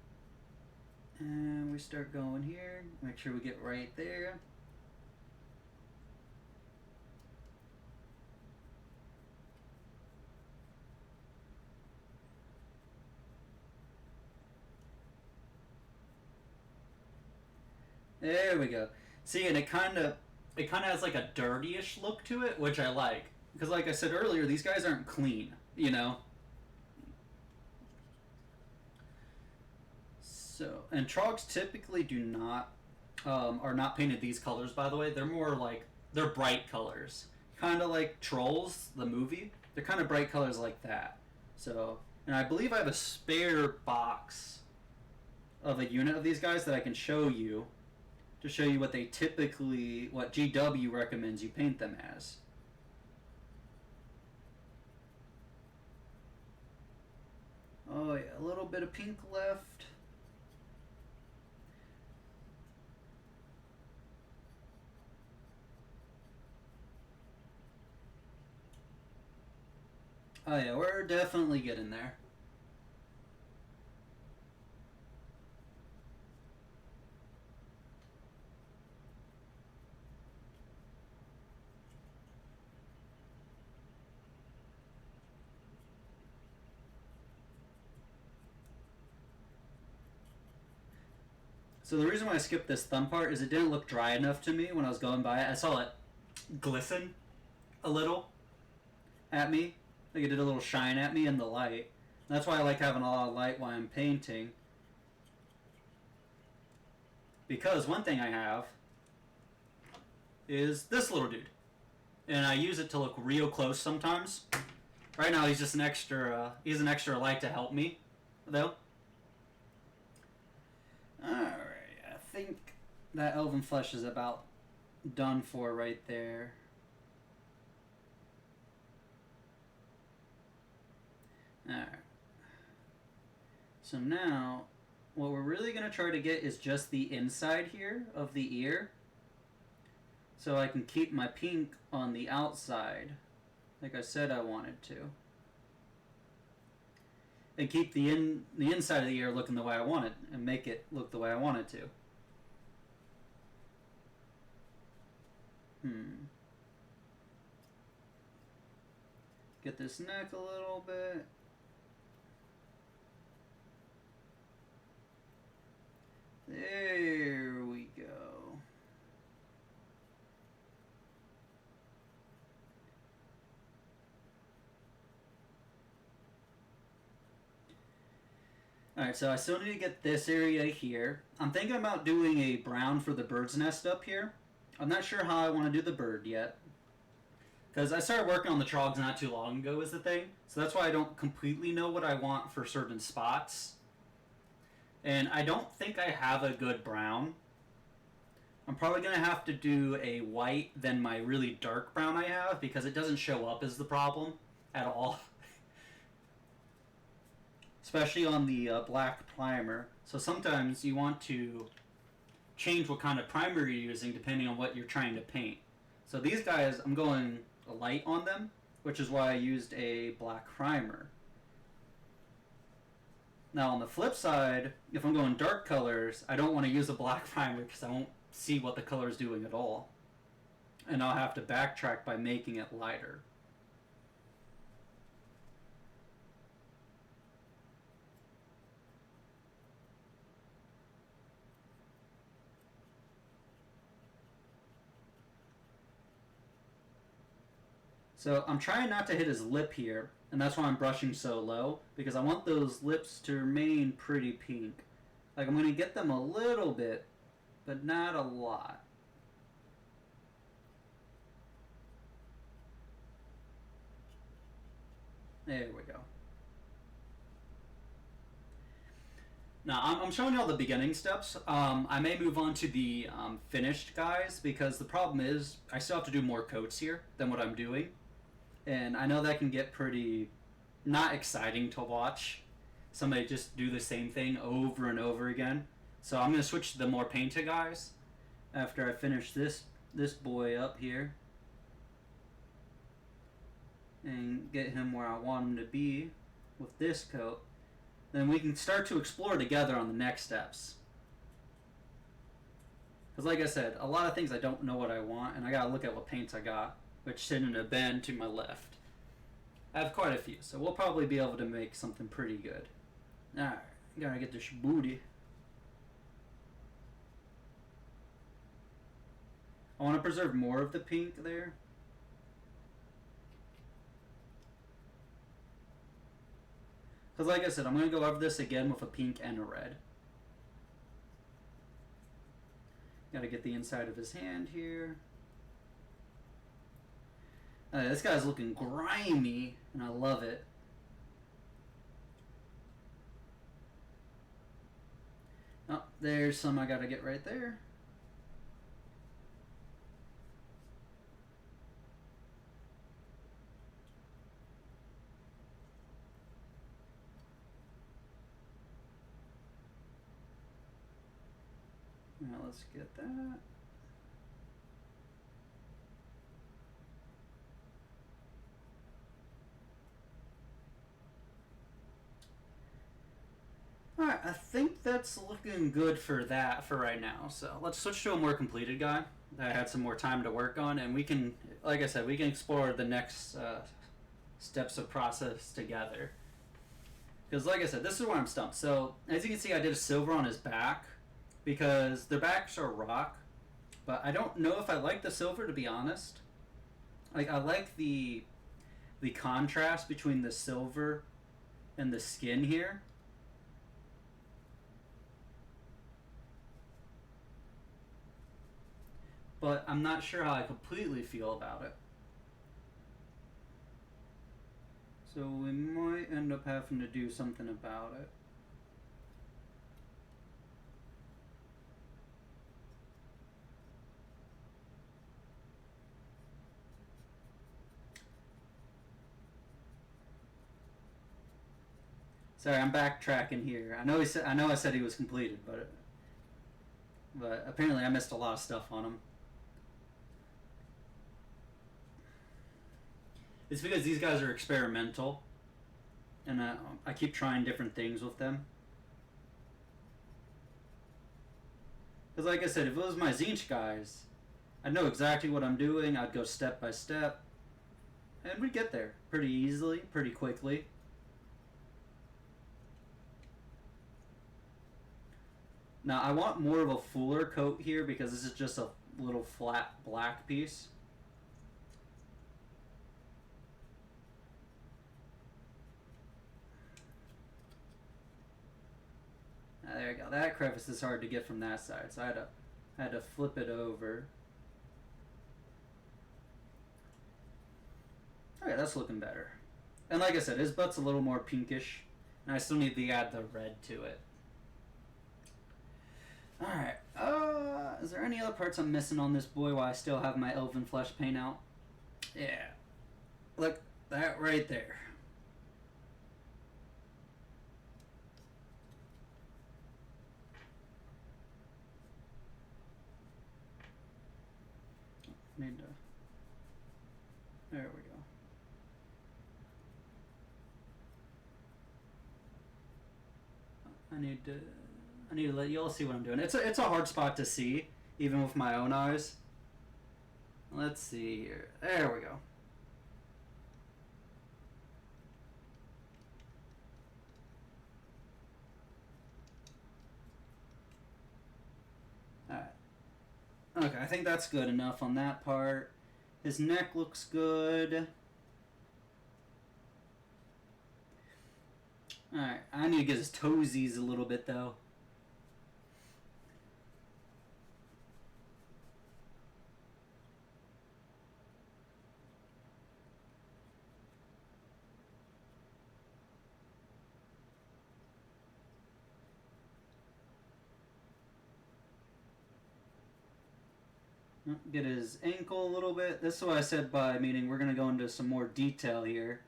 and we start going here. Make sure we get right there. There we go. See, and it kind of has like a dirtyish look to it, which I like because, like I said earlier, these guys aren't clean. You know. So, and trogs typically do not are not painted these colors. By the way, they're more like they're bright colors, kind of like Trolls the movie. They're kind of bright colors like that. So, and I believe I have a spare box of a unit of these guys that I can show you to show you what they typically, what GW recommends you paint them as. Oh yeah, a little bit of pink left. Oh yeah, we're definitely getting there. So the reason why I skipped this thumb part is it didn't look dry enough to me when I was going by it. I saw it glisten a little at me. Like it did a little shine at me in the light. That's why I like having a lot of light while I'm painting. Because one thing I have is this little dude. And I use it to look real close sometimes. Right now he's just he's an extra light to help me, though. Alright, I think that elven flesh is about done for right there. Alright. So now, what we're really going to try to get is just the inside here of the ear. So I can keep my pink on the outside, like I said I wanted to. And keep the inside of the ear looking the way I want it, and make it look the way I want it to. Get this neck a little bit. There we go. Alright, so I still need to get this area here. I'm thinking about doing a brown for the bird's nest up here. I'm not sure how I want to do the bird yet. Because I started working on the trogs not too long ago is the thing. So that's why I don't completely know what I want for certain spots. And I don't think I have a good brown. I'm probably going to have to do a white than my really dark brown I have, because it doesn't show up as the problem at all. Especially on the black primer. So sometimes you want to change what kind of primer you're using depending on what you're trying to paint. So these guys, I'm going light on them, which is why I used a black primer. Now on the flip side, if I'm going dark colors, I don't want to use a black primer because I won't see what the color is doing at all. And I'll have to backtrack by making it lighter. So I'm trying not to hit his lip here, and that's why I'm brushing so low, because I want those lips to remain pretty pink. Like, I'm going to get them a little bit, but not a lot. There we go. Now, I'm showing you all the beginning steps. I may move on to the finished guys, because the problem is I still have to do more coats here than what I'm doing. And I know that can get pretty not exciting to watch. Somebody just do the same thing over and over again. So I'm going to switch to the more painted guys after I finish this boy up here. And get him where I want him to be with this coat. Then we can start to explore together on the next steps. Because like I said, a lot of things I don't know what I want, and I gotta look at what paints I got, which sit in a bin to my left. I have quite a few, so we'll probably be able to make something pretty good. Alright, gotta get this booty. want to preserve more of the pink there. Because like I said, I'm going to go over this again with a pink and a red. Got to get the inside of his hand here. This guy's looking grimy, and I love it. Oh, there's some I got to get right there. Now let's get that. Alright, I think that's looking good for that for right now. So let's switch to a more completed guy that I had some more time to work on, and we can, like I said, we can explore the next steps of process together. Because like I said, this is where I'm stumped. So as you can see, I did a silver on his back because their backs are rock, but I don't know if I like the silver, to be honest. Like, I like the contrast between the silver and the skin here. But I'm not sure how I completely feel about it. So we might end up having to do something about it. Sorry, I'm backtracking here. I know I said he was completed, but apparently I missed a lot of stuff on him. It's because these guys are experimental, and I keep trying different things with them. Because like I said, if it was my Zinch guys, I'd know exactly what I'm doing. I'd go step by step, and we'd get there pretty easily, pretty quickly. Now, I want more of a fuller coat here because this is just a little flat black piece. There you go. That crevice is hard to get from that side, so I had to flip it over. Okay, that's looking better. And like I said, his butt's a little more pinkish, and I still need to add the red to it. Alright, is there any other parts I'm missing on this boy while I still have my elven flesh paint out? Yeah. Look, that right there. Need to... There we go. I need to let you all see what I'm doing. It's a hard spot to see, even with my own eyes. Let's see here. There we go. Alright. Okay, I think that's good enough on that part. His neck looks good. Alright, I need to get his toesies a little bit though. Get his ankle a little bit. This is what I said by meaning we're going to go into some more detail here.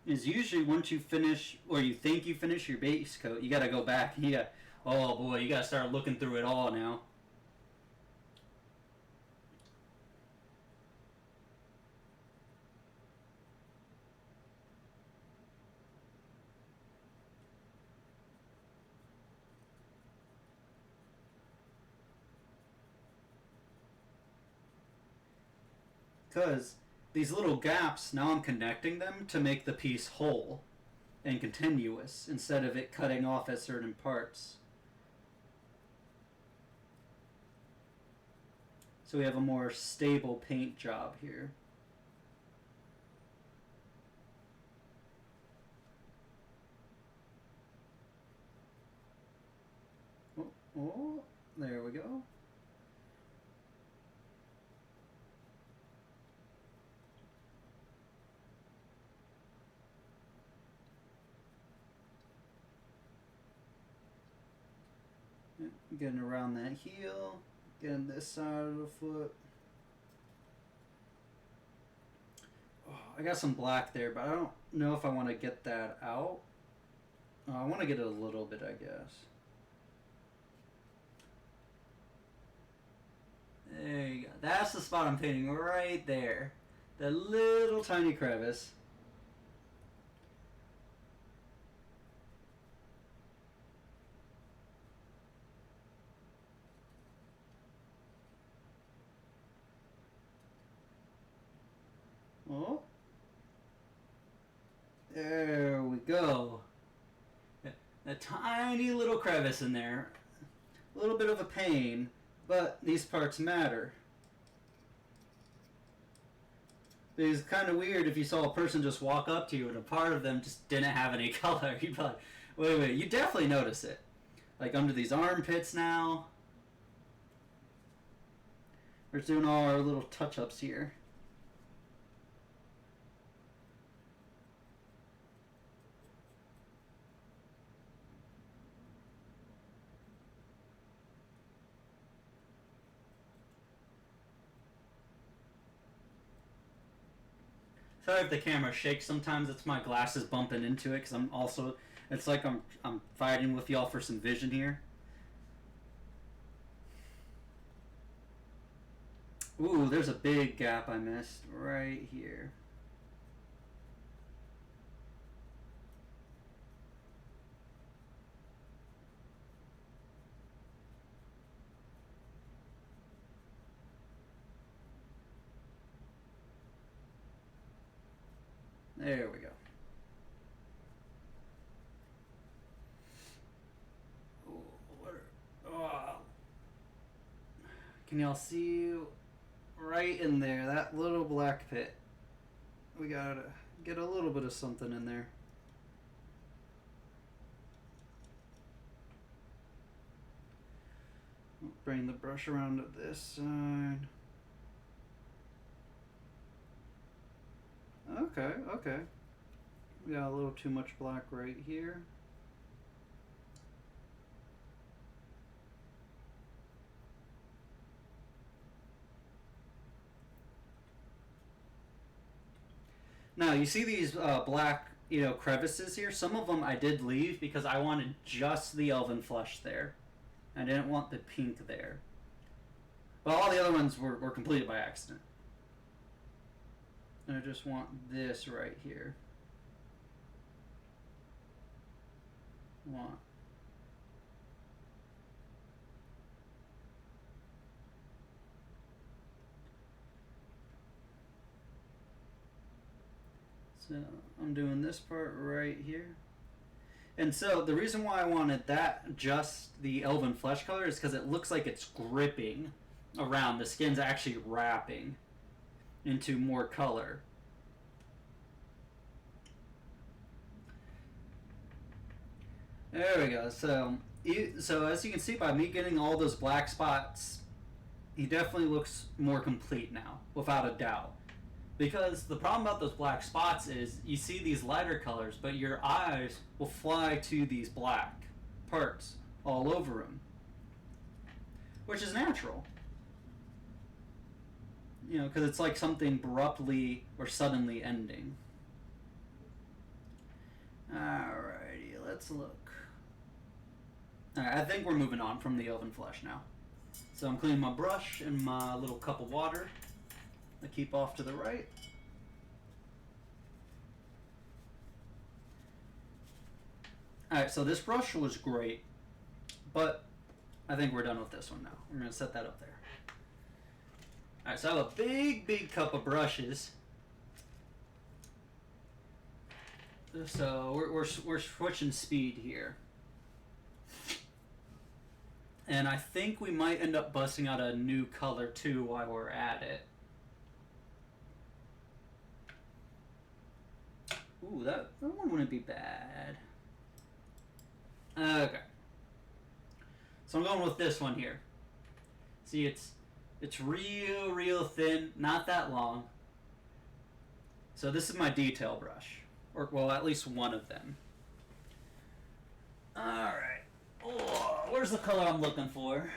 Is usually once you finish, or you think you finish your base coat, you got to go back and oh boy, you got to start looking through it all now. Because these little gaps, now I'm connecting them to make the piece whole and continuous instead of it cutting off at certain parts. So we have a more stable paint job here. Oh, there we go. Getting around that heel, getting this side of the foot. Oh, I got some black there, but I don't know if I want to get that out. Oh, I want to get it a little bit, I guess. There you go. That's the spot I'm painting right there. The little tiny crevice. Oh. There we go. A tiny little crevice in there. A little bit of a pain, but these parts matter. It's kind of weird if you saw a person just walk up to you and a part of them just didn't have any color. You'd be like, wait, you definitely notice it. Like under these armpits now. We're doing all our little touch-ups here. Sorry if the camera shakes sometimes. It's my glasses bumping into it because I'm also. It's like I'm fighting with y'all for some vision here. Ooh, there's a big gap I missed right here. There we go. Oh. Can y'all see right in there, that little black pit? We gotta get a little bit of something in there. Bring the brush around to this side. Okay. We got a little too much black right here. Now, you see these black, crevices here? Some of them I did leave because I wanted just the elven flesh there. I didn't want the pink there. But all the other ones were completed by accident. And I just want this right here. Want. So I'm doing this part right here. And so the reason why I wanted that, just the elven flesh color, is because it looks like it's gripping around. The skin's actually wrapping into more color. There we go. So as you can see by me getting all those black spots, he definitely looks more complete now, without a doubt. Because the problem about those black spots is you see these lighter colors, but your eyes will fly to these black parts all over him, which is natural. Because it's like something abruptly or suddenly ending. Alrighty, let's look. Alright, I think we're moving on from the elven flesh now. So I'm cleaning my brush and my little cup of water. I keep off to the right. Alright, so this brush was great, but I think we're done with this one now. We're going to set that up there. Alright, so I have a big cup of brushes. So we're switching speed here. And I think we might end up busting out a new color too while we're at it. Ooh, that one wouldn't be bad. Okay. So I'm going with this one here. See, it's real thin, not that long. So this is my detail brush. Or, well, at least one of them. Alright. Oh, where's the color I'm looking for?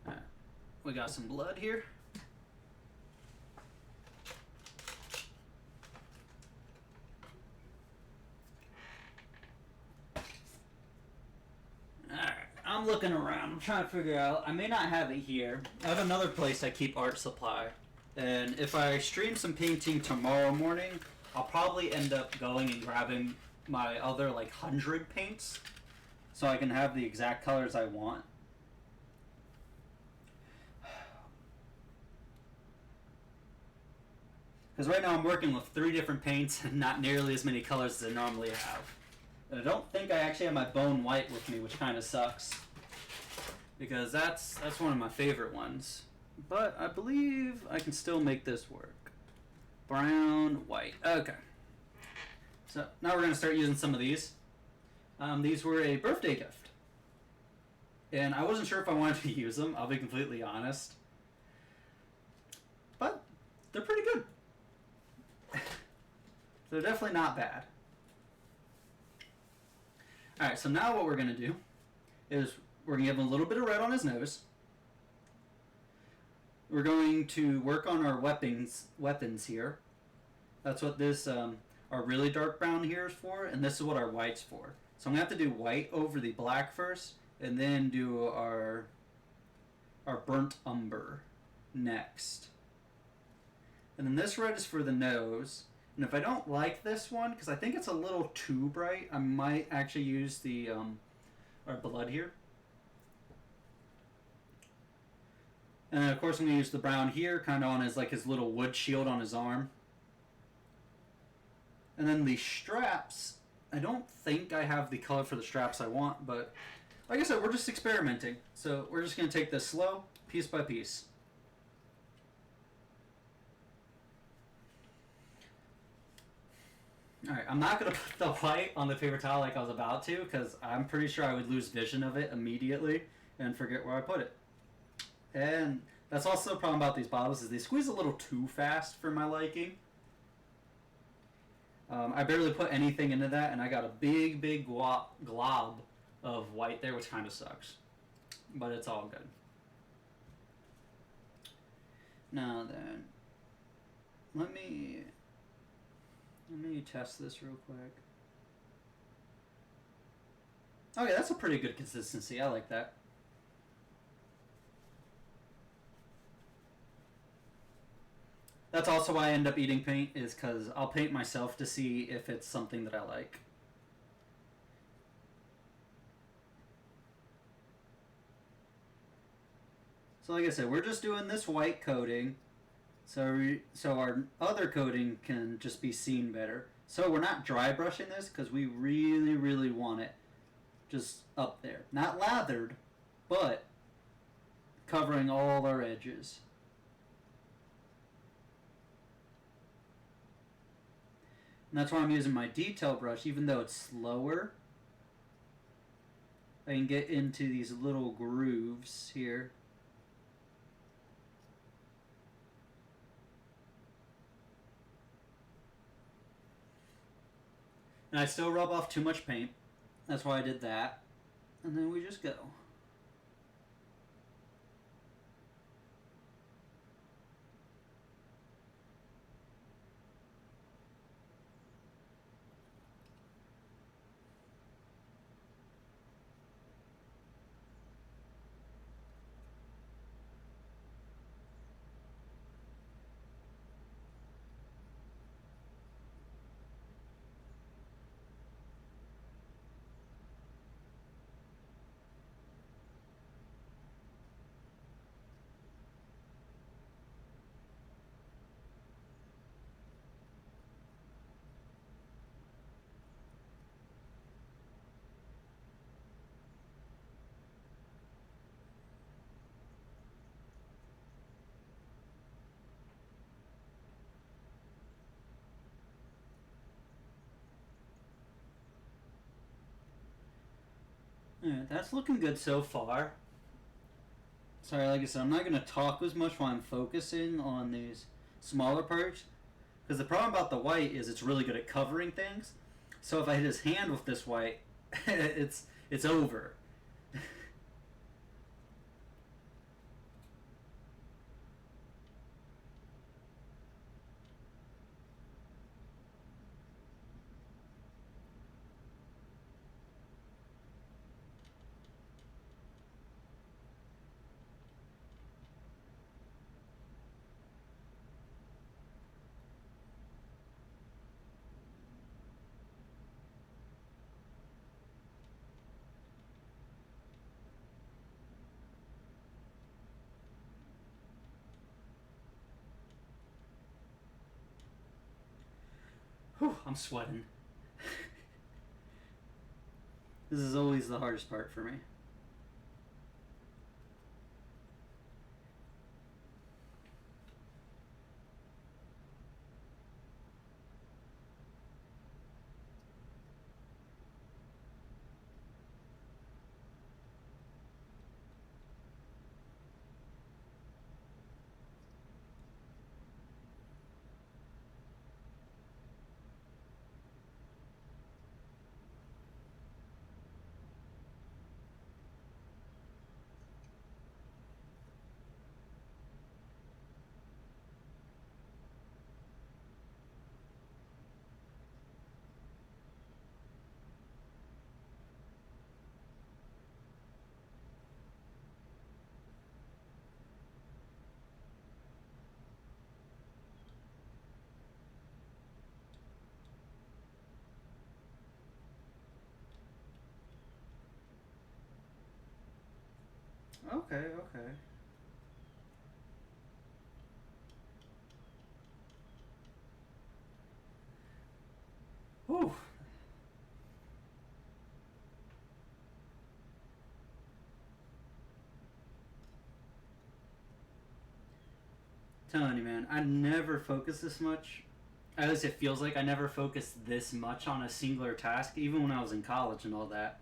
Alright. We got some blood here. Alright. I'm looking around. I'm trying to figure out. I may not have it here. I have another place I keep art supply. And if I stream some painting tomorrow morning, I'll probably end up going and grabbing my other like 100 paints so I can have the exact colors I want. Because right now I'm working with 3 different paints and not nearly as many colors as I normally have. And I don't think I actually have my bone white with me, which kind of sucks. Because that's one of my favorite ones. But I believe I can still make this work. Brown, white. Okay. So now we're going to start using some of these. These were a birthday gift. And I wasn't sure if I wanted to use them, I'll be completely honest. But they're pretty good. They're definitely not bad. Alright, so now what we're going to do is we're going to give him a little bit of red on his nose. We're going to work on our weapons here. That's what this, our really dark brown here is for, and this is what our white's for. So I'm going to have to do white over the black first, and then do our burnt umber next. And then this red is for the nose. And if I don't like this one, because I think it's a little too bright, I might actually use the our blood here. And then of course I'm going to use the brown here, kind of on his like his little wood shield on his arm. And then the straps, I don't think I have the color for the straps I want, but like I said, we're just experimenting. So we're just going to take this slow, piece by piece. Alright, I'm not going to put the white on the paper towel like I was about to, because I'm pretty sure I would lose vision of it immediately and forget where I put it. And that's also the problem about these bottles, is they squeeze a little too fast for my liking. I barely put anything into that, and I got a big glob of white there, which kind of sucks. But it's all good. Now then, let me test this real quick. Okay, that's a pretty good consistency. I like that. That's also why I end up eating paint, is because I'll paint myself to see if it's something that I like. So like I said, we're just doing this white coating so our other coating can just be seen better. So we're not dry brushing this because we really want it just up there. Not lathered, but covering all our edges. And that's why I'm using my detail brush, even though it's slower. I can get into these little grooves here. And I still rub off too much paint. That's why I did that. And then we just go. Alright, that's looking good so far. Sorry, like I said, I'm not going to talk as much while I'm focusing on these smaller parts. Because the problem about the white is it's really good at covering things. So if I hit his hand with this white, it's over. Whew, I'm sweating. This is always the hardest part for me. Okay, okay. Whew. Telling you, man, I never focus this much. At least it feels like I never focused this much on a singular task, even when I was in college and all that.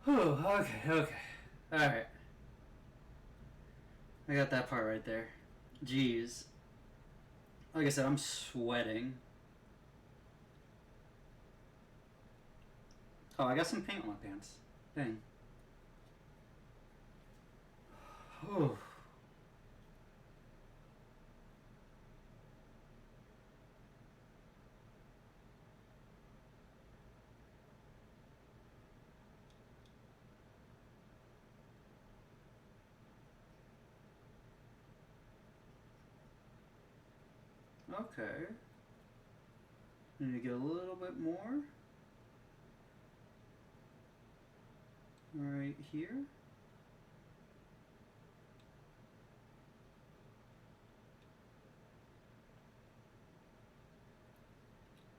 Whew, okay, okay. Alright. I got that part right there. Jeez. Like I said, I'm sweating. Oh, I got some paint on my pants. Dang. Whew. Okay. Need to get a little bit more. Right here.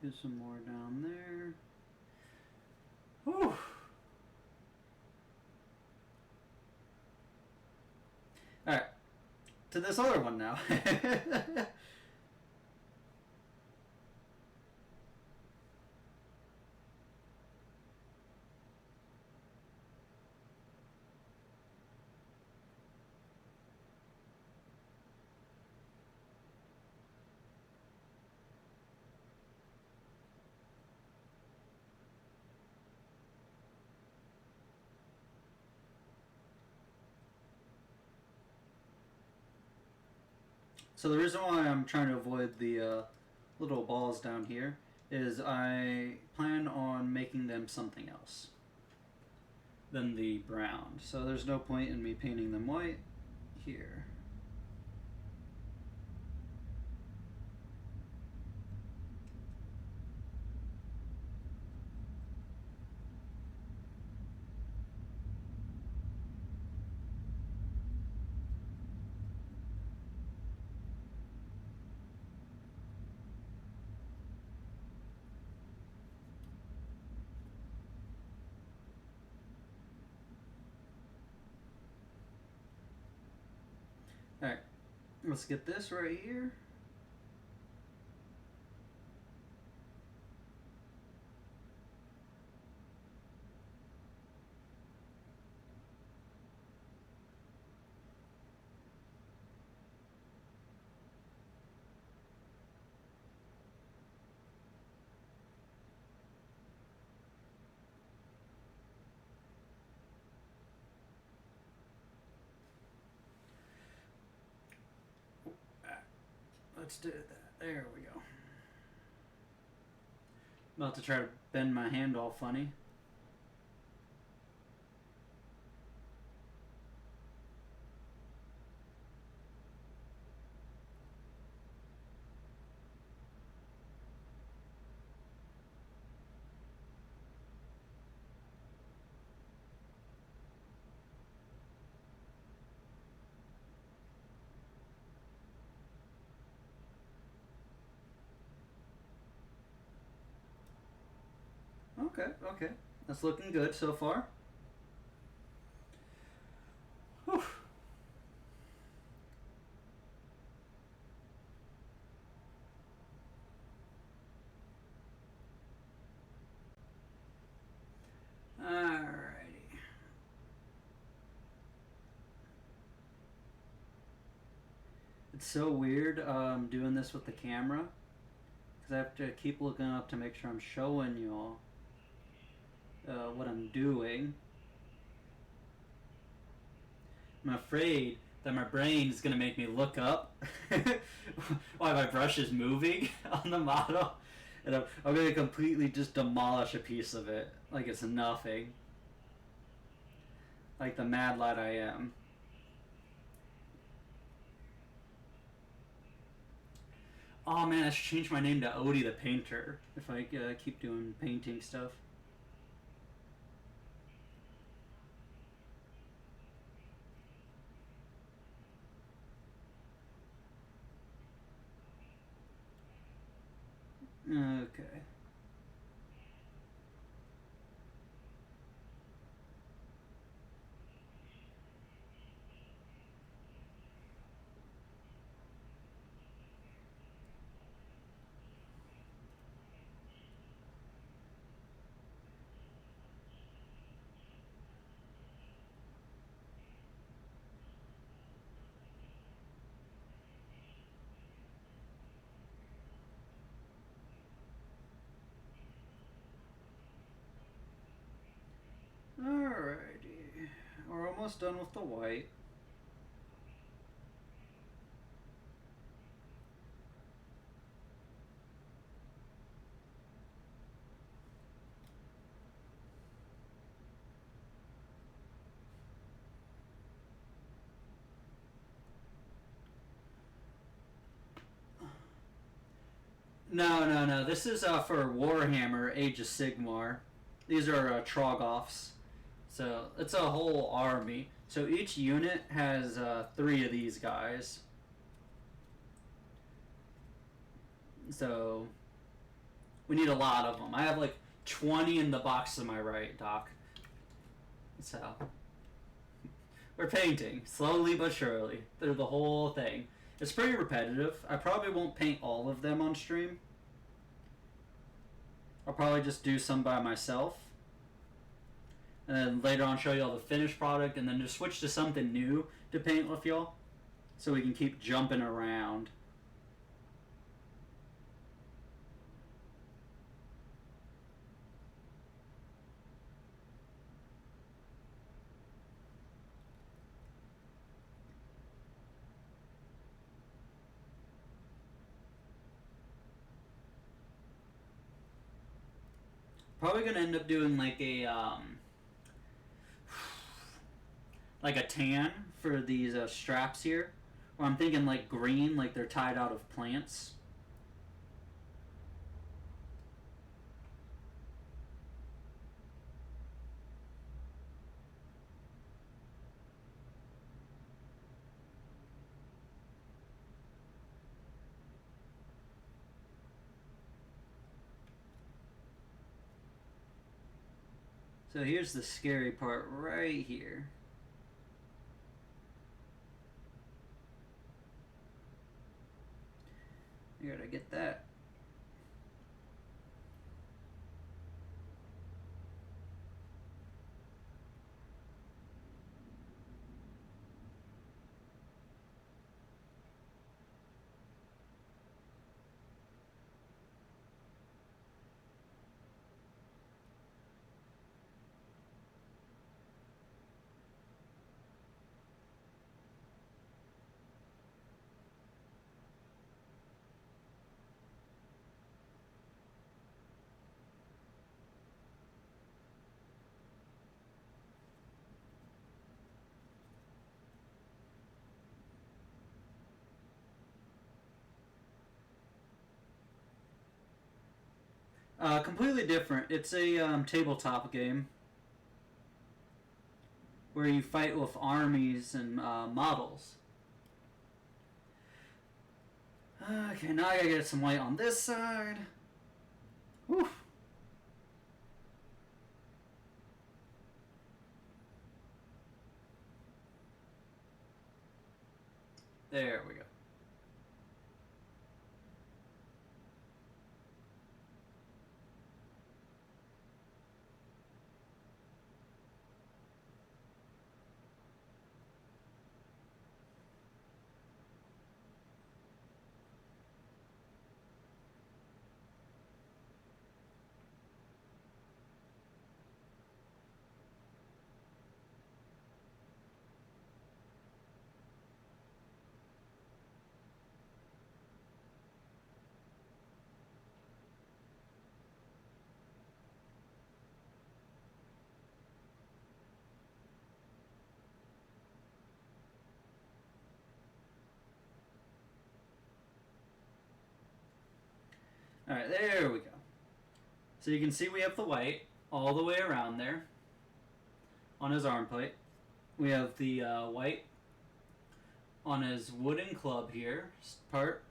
Get some more down there. Whew. Alright. To this other one now. So the reason why I'm trying to avoid the little balls down here is I plan on making them something else than the brown. So there's no point in me painting them white here. Alright, let's get this right here. Let's do that. There we go. About to try to bend my hand all funny. Okay, okay. That's looking good so far. Whew. Alrighty. It's so weird doing this with the camera because I have to keep looking up to make sure I'm showing y'all what I'm doing. I'm afraid that my brain is gonna make me look up while my brush is moving on the model, and I'm gonna completely just demolish a piece of it like it's nothing, like the mad lad I am. Oh man, I should change my name to Odie the Painter if I keep doing painting stuff. Okay. Alrighty. We're almost done with the white. No, no, no. This is for Warhammer Age of Sigmar. These are troggs. So it's a whole army. So each unit has 3 of these guys. So we need a lot of them. I have like 20 in the box to my right, Doc. So we're painting slowly but surely through the whole thing. It's pretty repetitive. I probably won't paint all of them on stream. I'll probably just do some by myself. And then later on show you all the finished product and then just switch to something new to paint with y'all. So we can keep jumping around. Probably gonna end up doing like a tan for these straps here. Or I'm thinking like green, like they're tied out of plants. So here's the scary part right here. You gotta get that. Completely different. It's a tabletop game where you fight with armies and models. Okay, now I gotta get some light on this side. Whew. There we go. Alright, there we go. So you can see we have the white all the way around there on his arm plate. We have the white on his wooden club here part.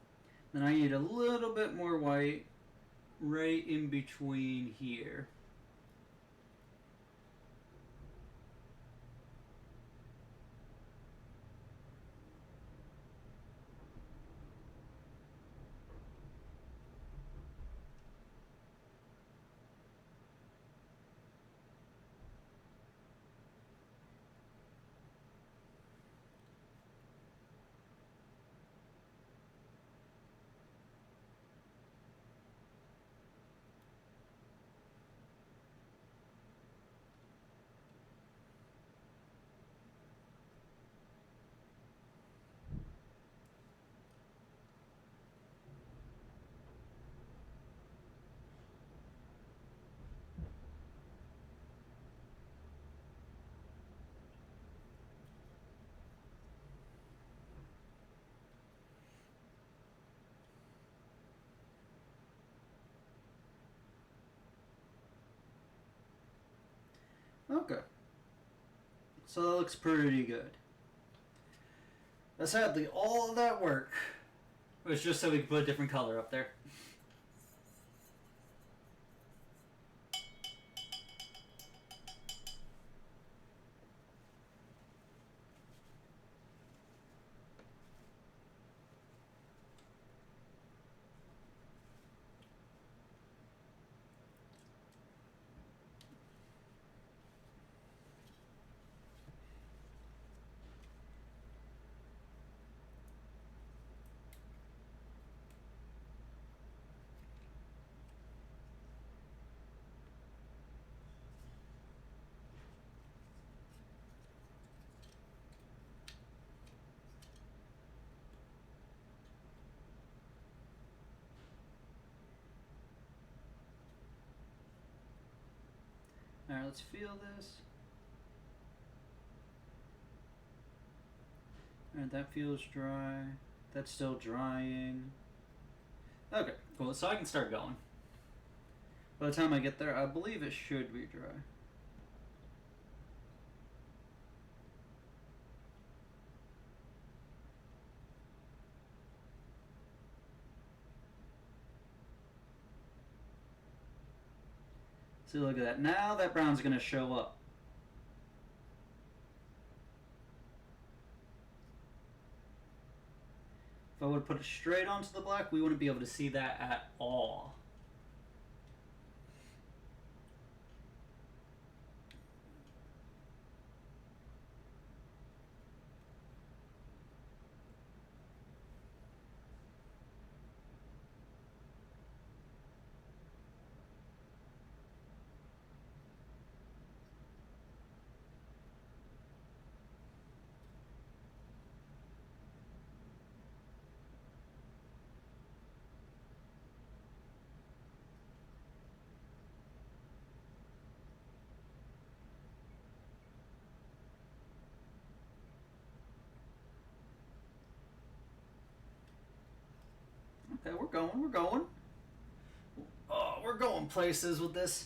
Then I need a little bit more white right in between here. Okay. So that looks pretty good. Sadly, all of that work was just so we could put a different color up there. Alright, let's feel this. Alright, that feels dry. That's still drying. Okay, cool. So I can start going. By the time I get there, I believe it should be dry. See, look at that. Now that brown's going to show up. If I would put it straight onto the black, we wouldn't be able to see that at all. Okay, we're going. Oh, we're going places with this.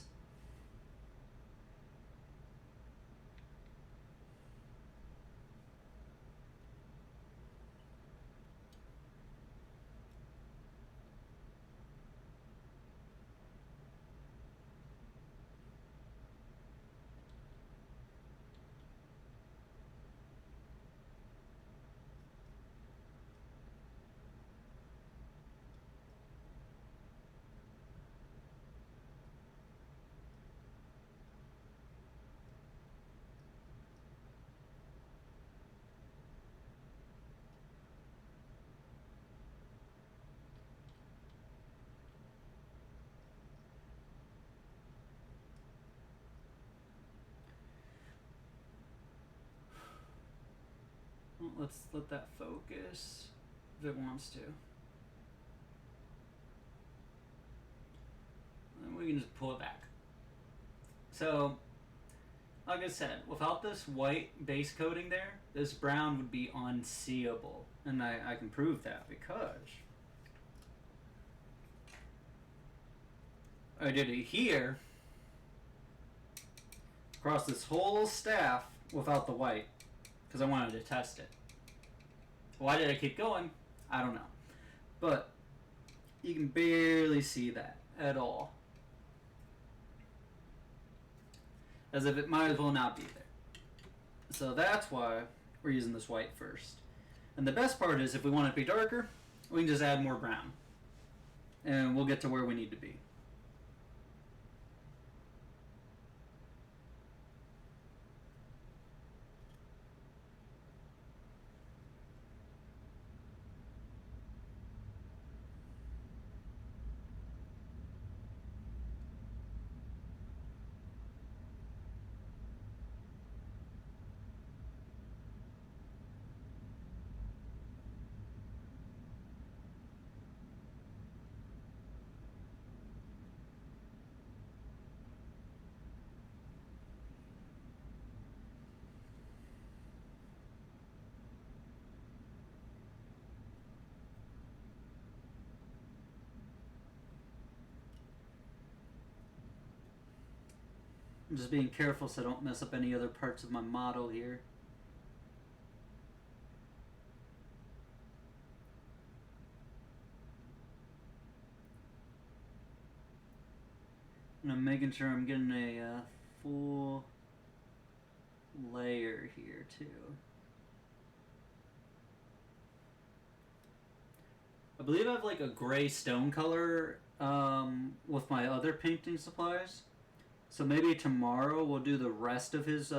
Well, let's let that focus if it wants to. And we can just pull it back. So, like I said, without this white base coating there, this brown would be unseeable. And I can prove that because I did it here across this whole staff without the white because I wanted to test it. Why did I keep going? I don't know. But you can barely see that at all. As if it might as well not be there. So that's why we're using this white first. And the best part is if we want it to be darker, we can just add more brown. And we'll get to where we need to be. I'm just being careful so I don't mess up any other parts of my model here. And I'm making sure I'm getting a full layer here too. I believe I have like a gray stone color with my other painting supplies. So maybe tomorrow we'll do the rest of his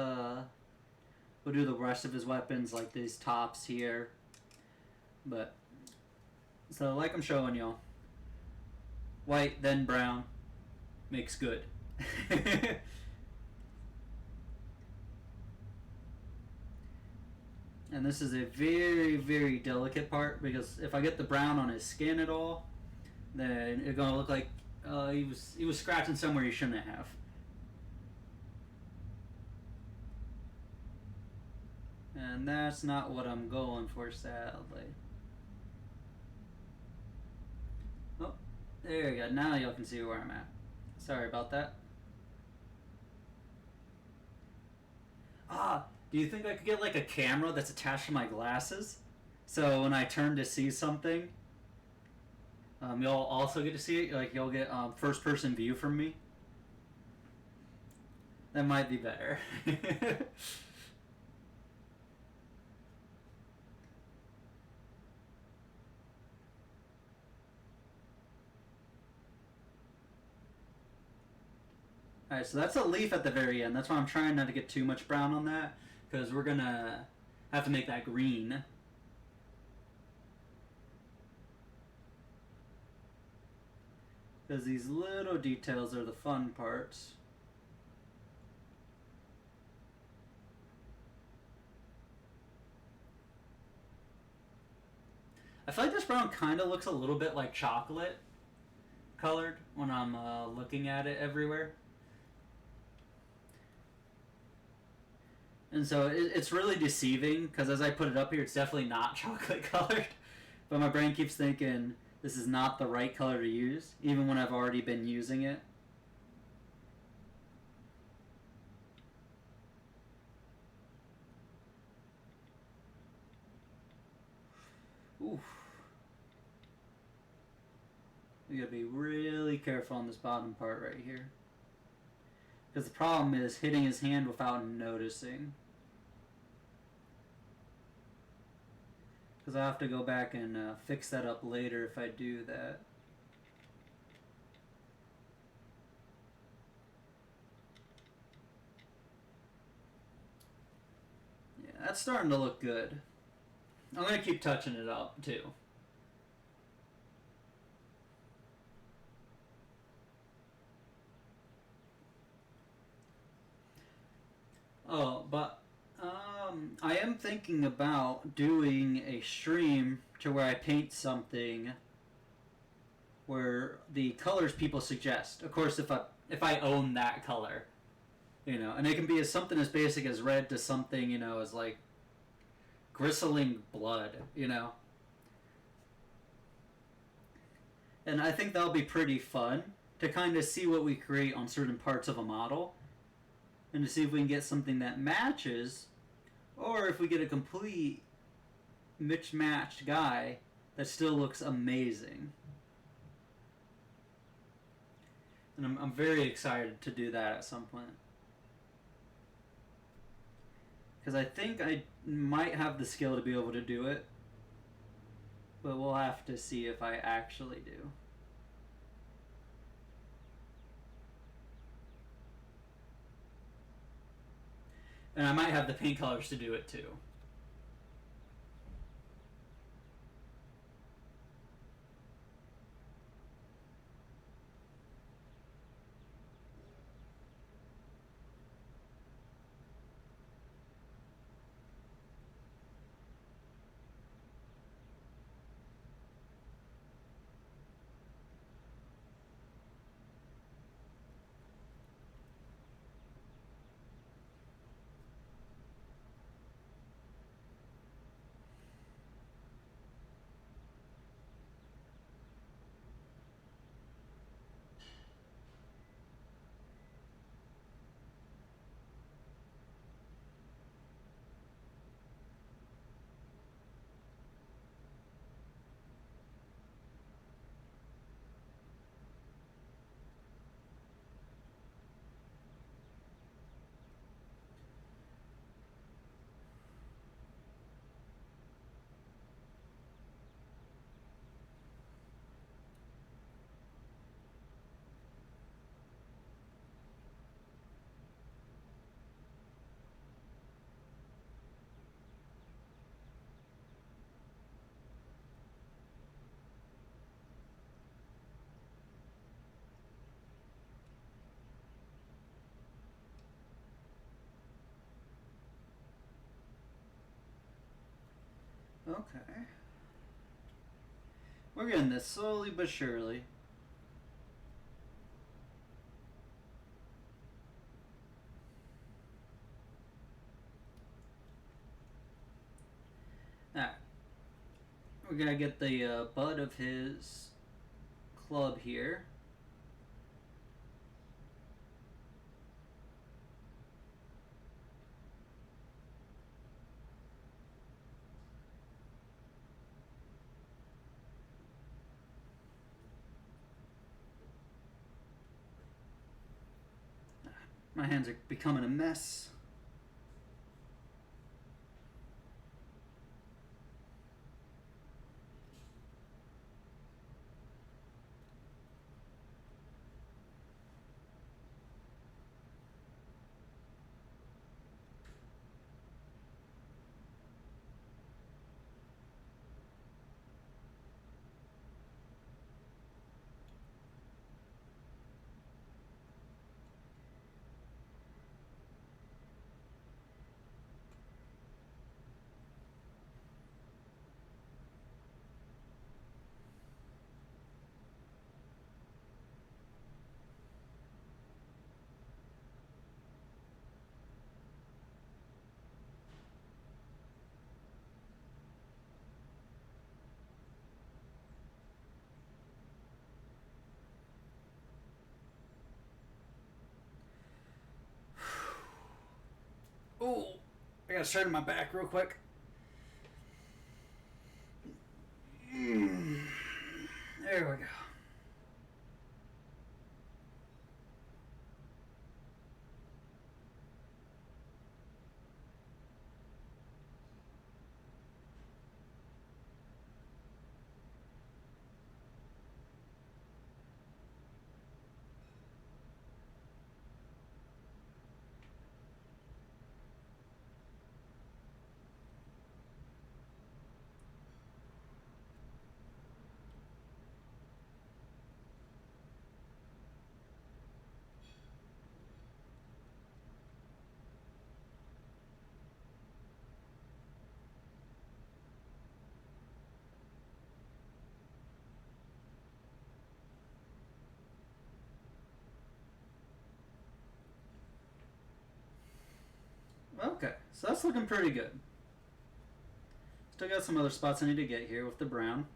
weapons, like these tops here. But so like I'm showing y'all, white then brown makes good. And this is a very, very delicate part because if I get the brown on his skin at all, then it's gonna look like he was scratching somewhere he shouldn't have. And that's not what I'm going for, sadly. Oh, there you go. Now y'all can see where I'm at. Sorry about that. Ah, do you think I could get like a camera that's attached to my glasses? So when I turn to see something, you'll also get to see it. Like you'll get first person view from me. That might be better. Alright, so that's a leaf at the very end. That's why I'm trying not to get too much brown on that, because we're gonna have to make that green. Because these little details are the fun parts. I feel like this brown kind of looks a little bit like chocolate colored when I'm looking at it everywhere. And so it's really deceiving because as I put it up here, it's definitely not chocolate colored. But my brain keeps thinking this is not the right color to use, even when I've already been using it. Oof. We gotta be really careful on this bottom part right here. Because the problem is hitting his hand without noticing. Because I have to go back and fix that up later if I do that. Yeah, that's starting to look good. I'm going to keep touching it up too. Oh, but I am thinking about doing a stream to where I paint something where the colors people suggest. Of course, if I own that color, you know, and it can be as something as basic as red to something, you know, as like gristling blood, you know. And I think that'll be pretty fun to kind of see what we create on certain parts of a model and to see if we can get something that matches or if we get a complete mismatched guy that still looks amazing. And I'm very excited to do that at some point. Because I think I might have the skill to be able to do it. But we'll have to see if I actually do. And I might have the paint colors to do it too. Okay. We're getting this slowly but surely. we're gonna get the butt of his club here. My hands are becoming a mess. Oh, I gotta straighten my back real quick. There we go. Okay, so that's looking pretty good. Still got some other spots I need to get here with the brown.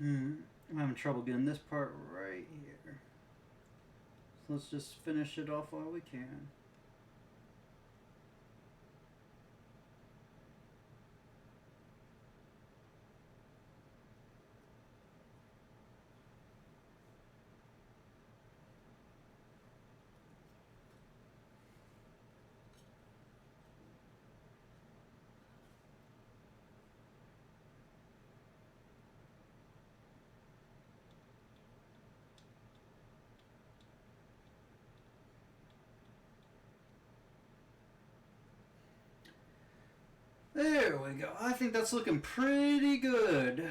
I'm having trouble getting this part right here. So let's just finish it off while we can. There we go. I think that's looking pretty good.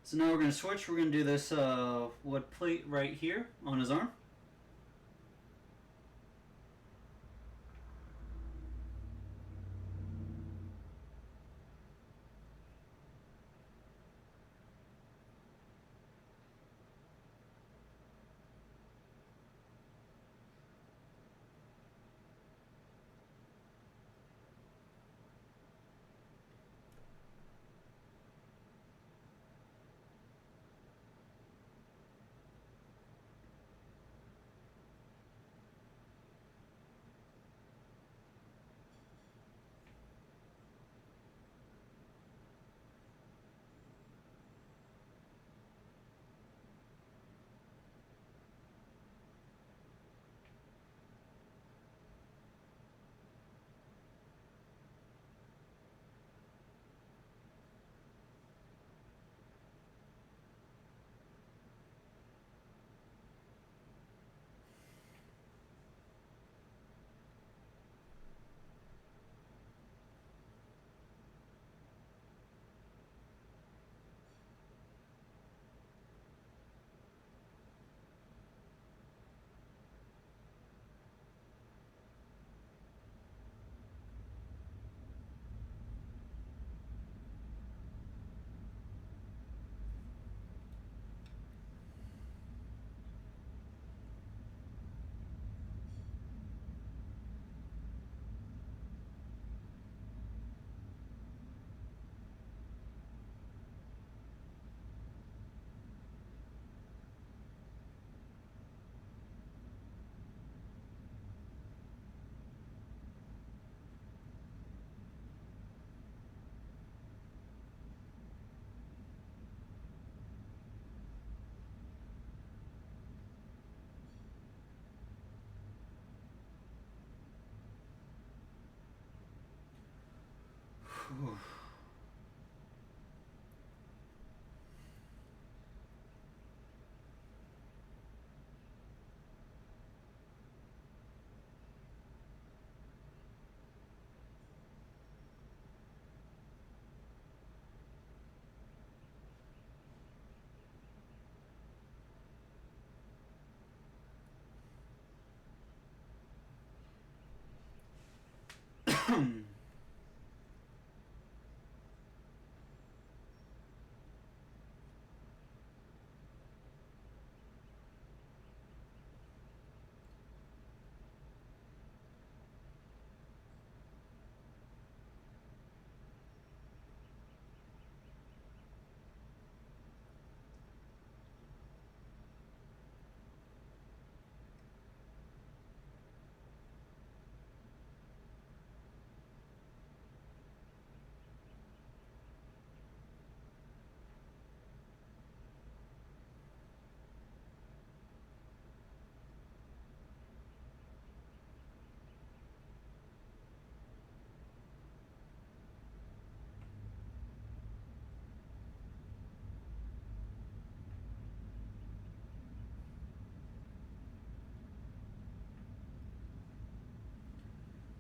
So now we're going to switch. We're going to do this wood plate right here on his arm.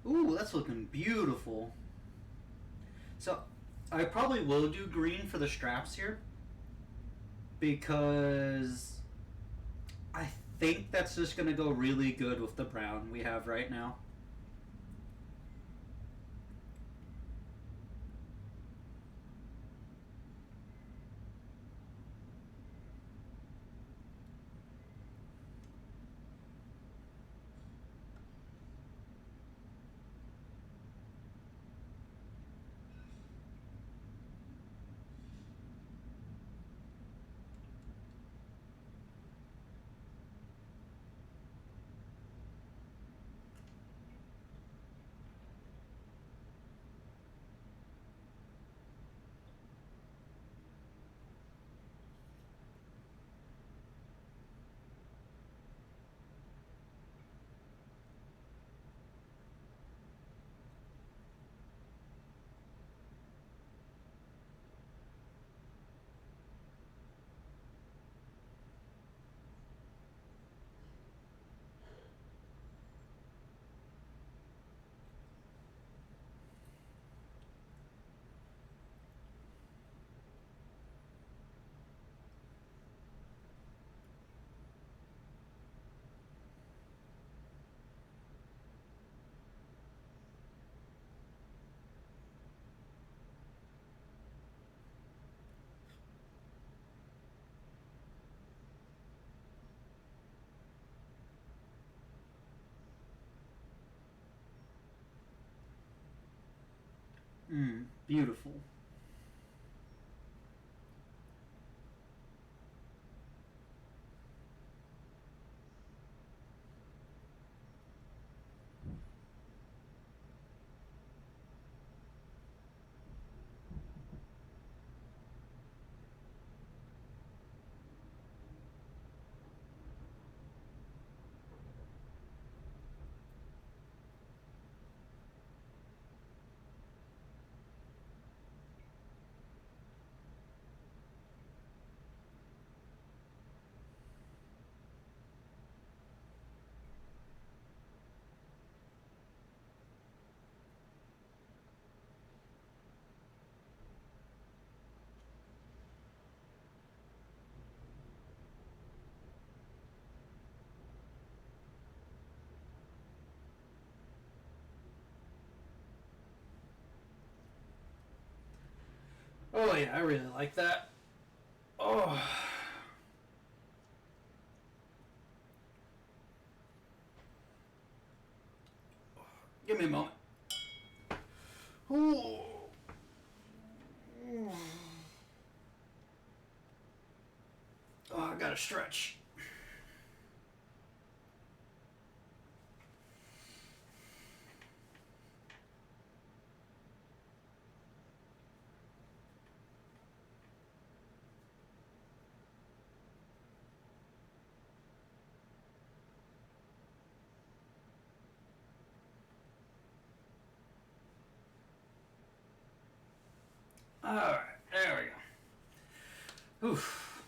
Ooh, that's looking beautiful. So, I probably will do green for the straps here because I think that's just going to go really good with the brown we have right now. Beautiful. Oh yeah, I really like that. Oh, give me a moment. Ooh. Oh, I gotta stretch. Alright, there we go. Oof.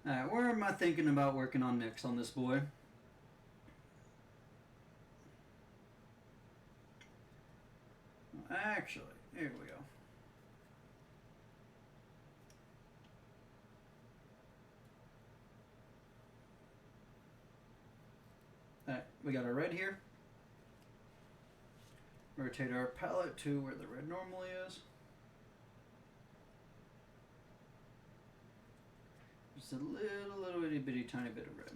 Alright, where am I thinking about working on next on this boy? Actually, here we go. Alright, we got our red here. Rotate our palette to where the red normally is. Just a little itty bitty tiny bit of red.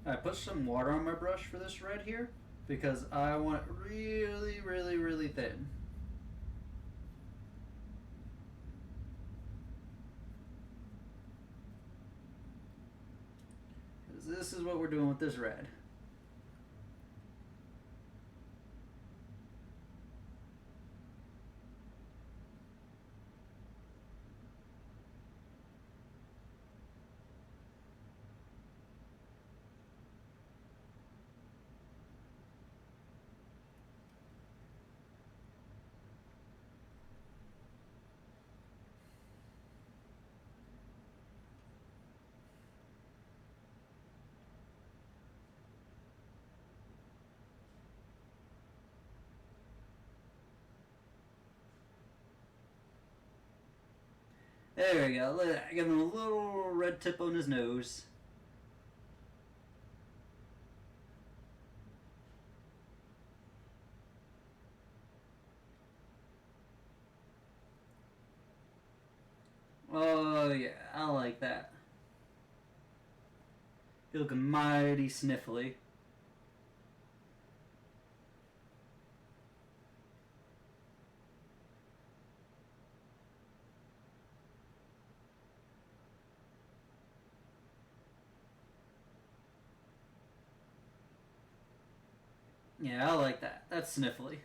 I put some water on my brush for this red here because I want it really thin. Because this is what we're doing with this red. There we go. Give him a little red tip on his nose. Oh yeah, I like that. You're looking mighty sniffly. Yeah, I like that. That's sniffly.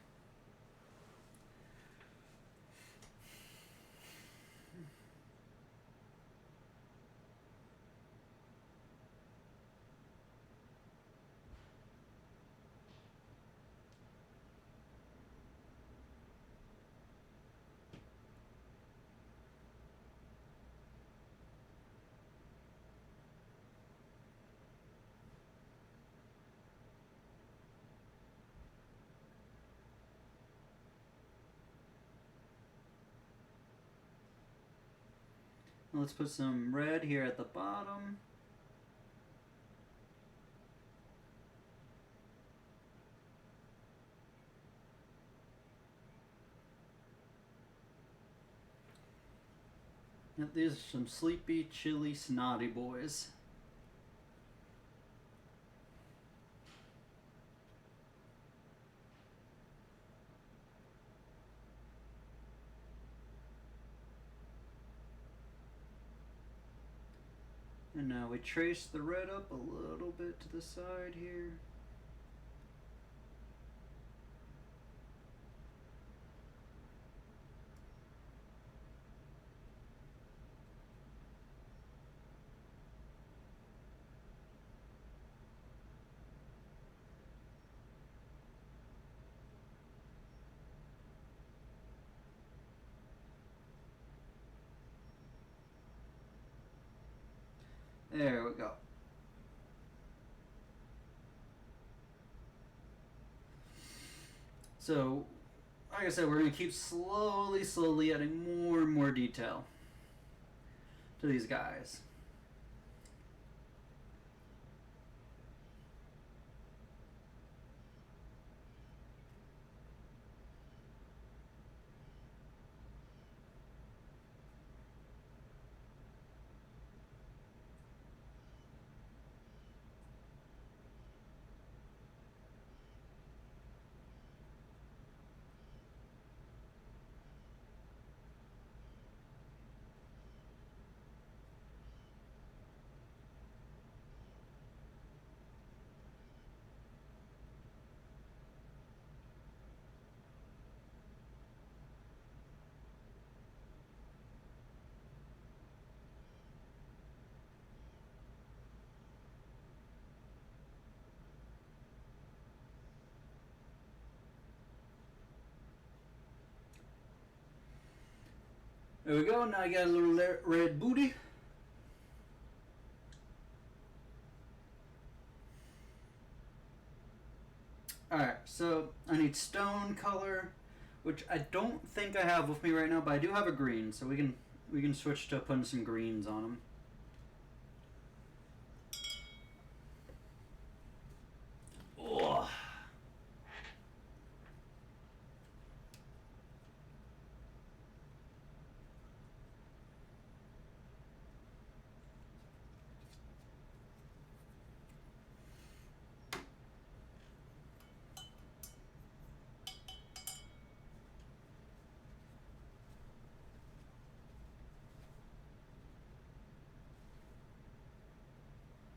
Let's put some red here at the bottom. These are some sleepy, chilly, snotty boys. And now we trace the red up a little bit to the side here. There we go. So, like I said, we're going to keep slowly adding more and more detail to these guys. There we go. Now I got a little red booty. Alright, so I need stone color, which I don't think I have with me right now, but I do have a green, so we can switch to putting some greens on them. Oh.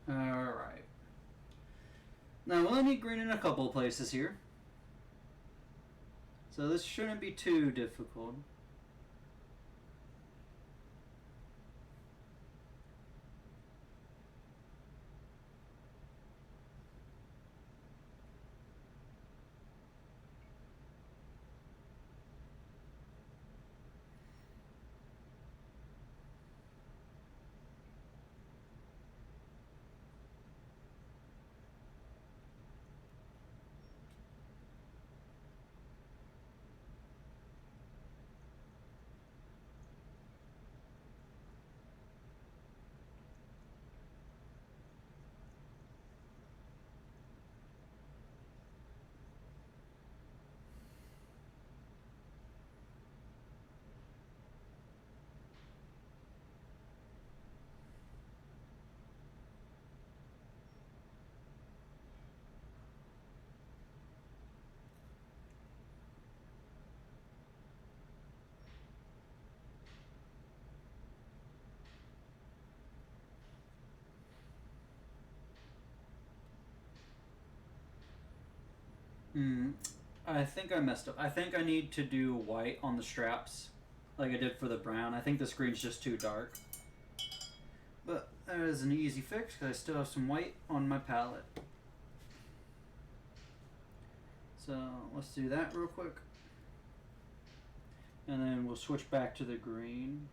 Alright. Now we'll need green in a couple of places here. So this shouldn't be too difficult. I think I messed up. I think I need to do white on the straps like I did for the brown. I think the screen's just too dark. But that is an easy fix because I still have some white on my palette. So let's do that real quick. And then we'll switch back to the green.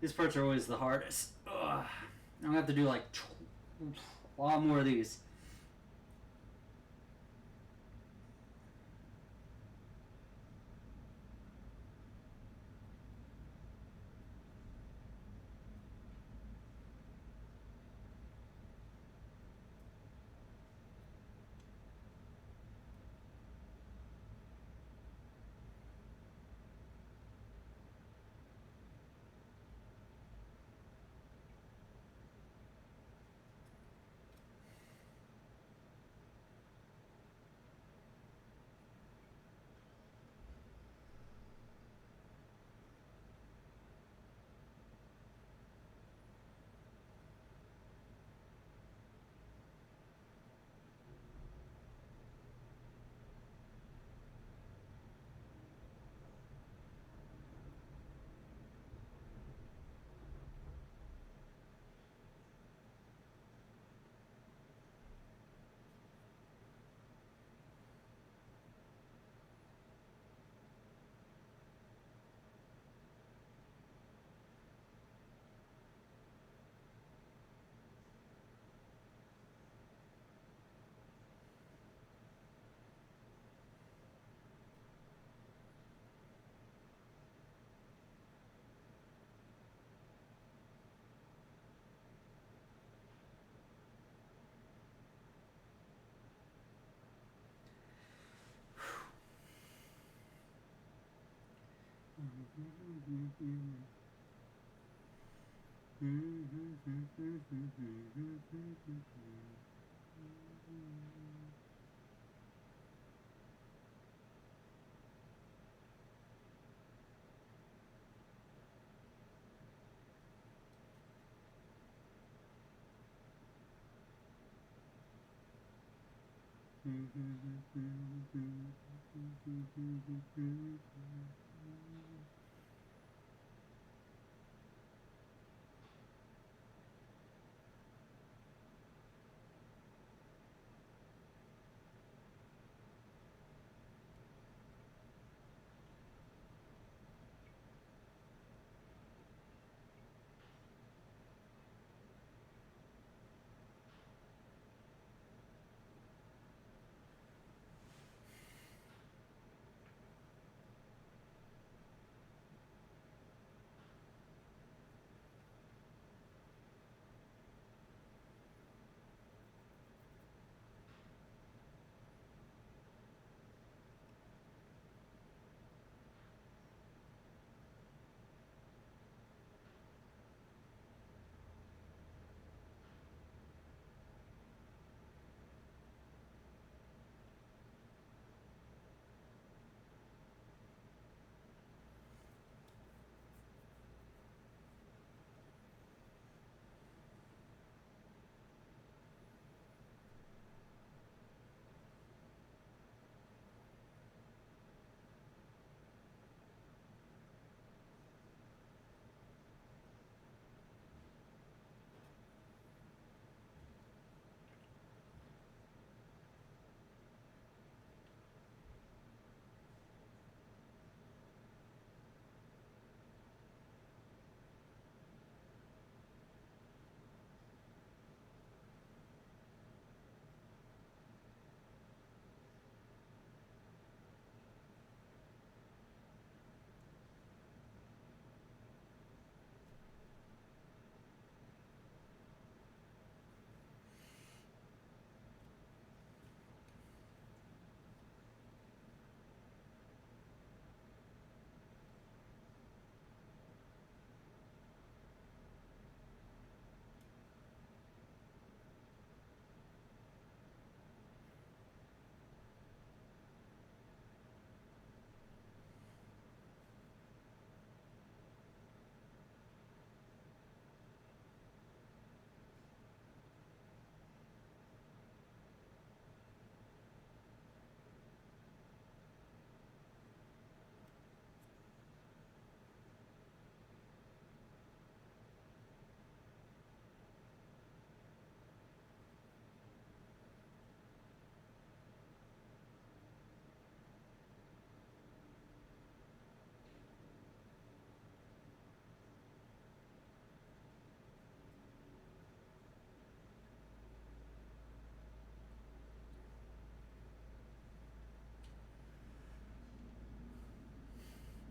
These parts are always the hardest. Ugh. I'm gonna have to do like a lot more of these.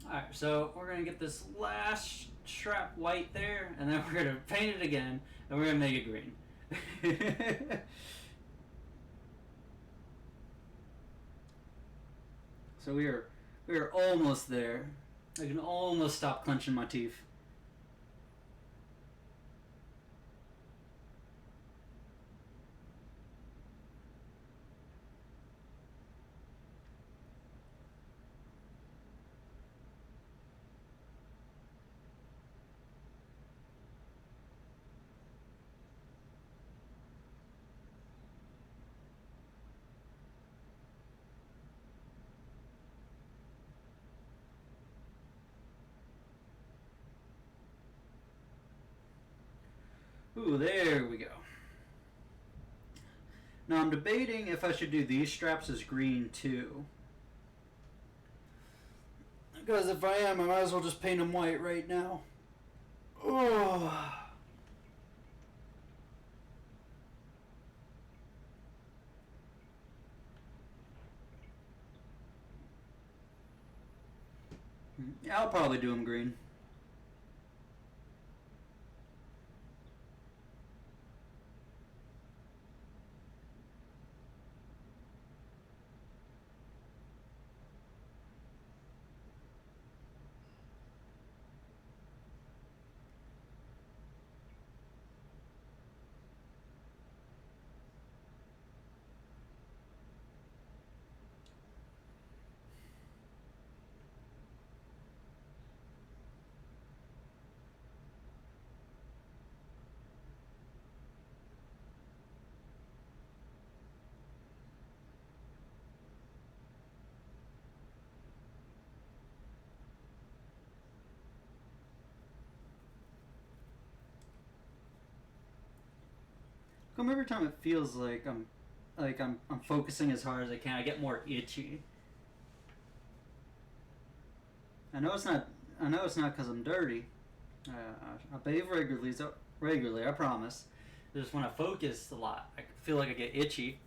Alright, so we're going to get this last strap white there, and then we're going to paint it again, and we're going to make it green. So we are almost there. I can almost stop clenching my teeth. Ooh, there we go. Now I'm debating if I should do these straps as green too. Because if I am, I might as well just paint them white right now. Oh. Yeah, I'll probably do them green. come every time it feels like I'm focusing as hard as I can, I get more itchy. I know it's not. I know it's not because I'm dirty. I bathe regularly. Regularly, I promise. Just when I focus a lot, I feel like I get itchy.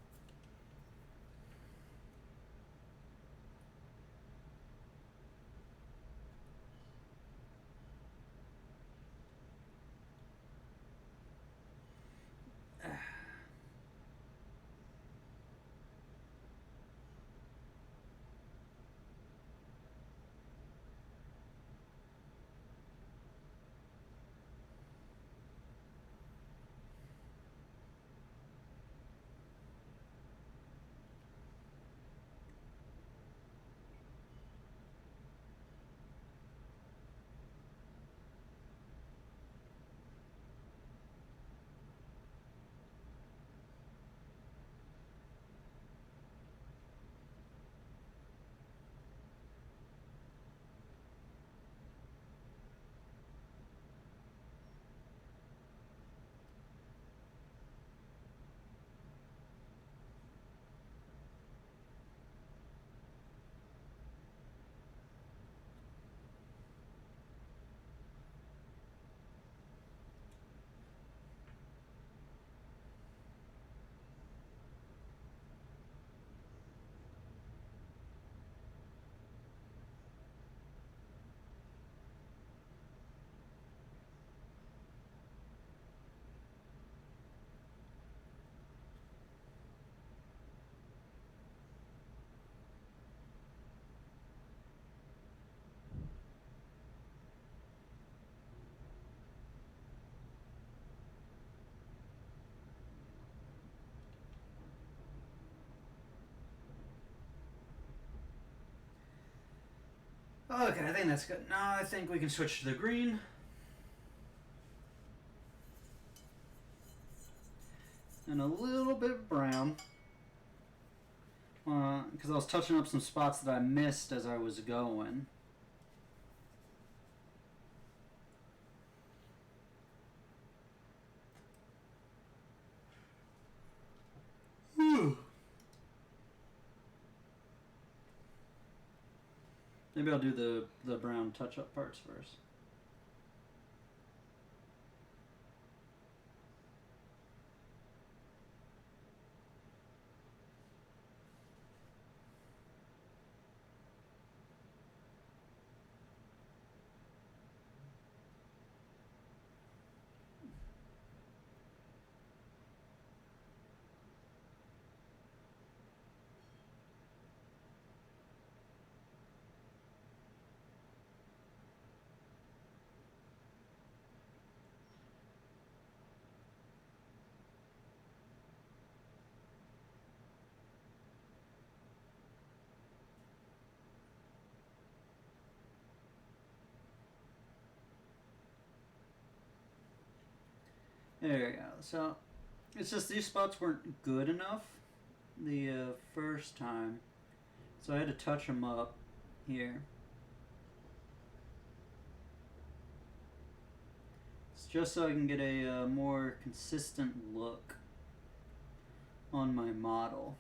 Okay, I think that's good. Now I think we can switch to the green. And a little bit of brown. Because I was touching up some spots that I missed as I was going. Maybe I'll do the brown touch-up parts first. There we go. So, it's just these spots weren't good enough the first time. So I had to touch them up here. It's just so I can get a more consistent look on my model.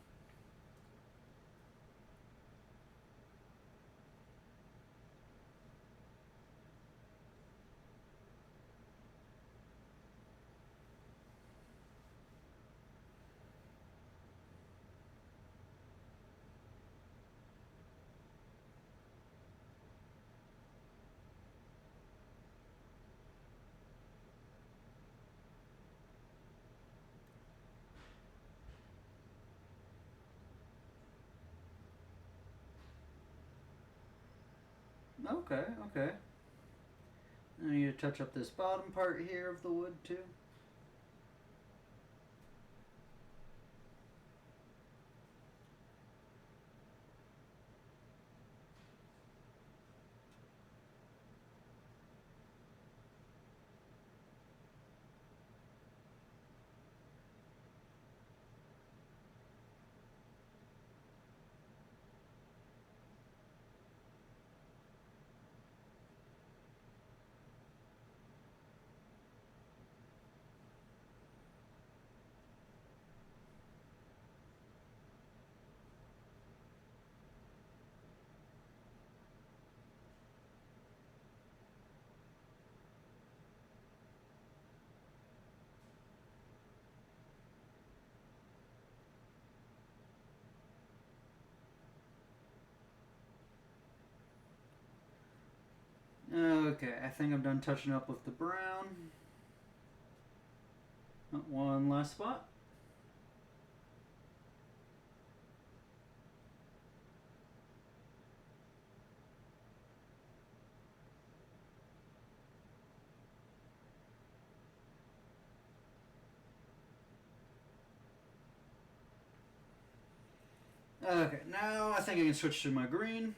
Okay, okay. I need to touch up this bottom part here of the wood too. Okay, I think I'm done touching up with the brown. One last spot. Okay, now I think I can switch to my green.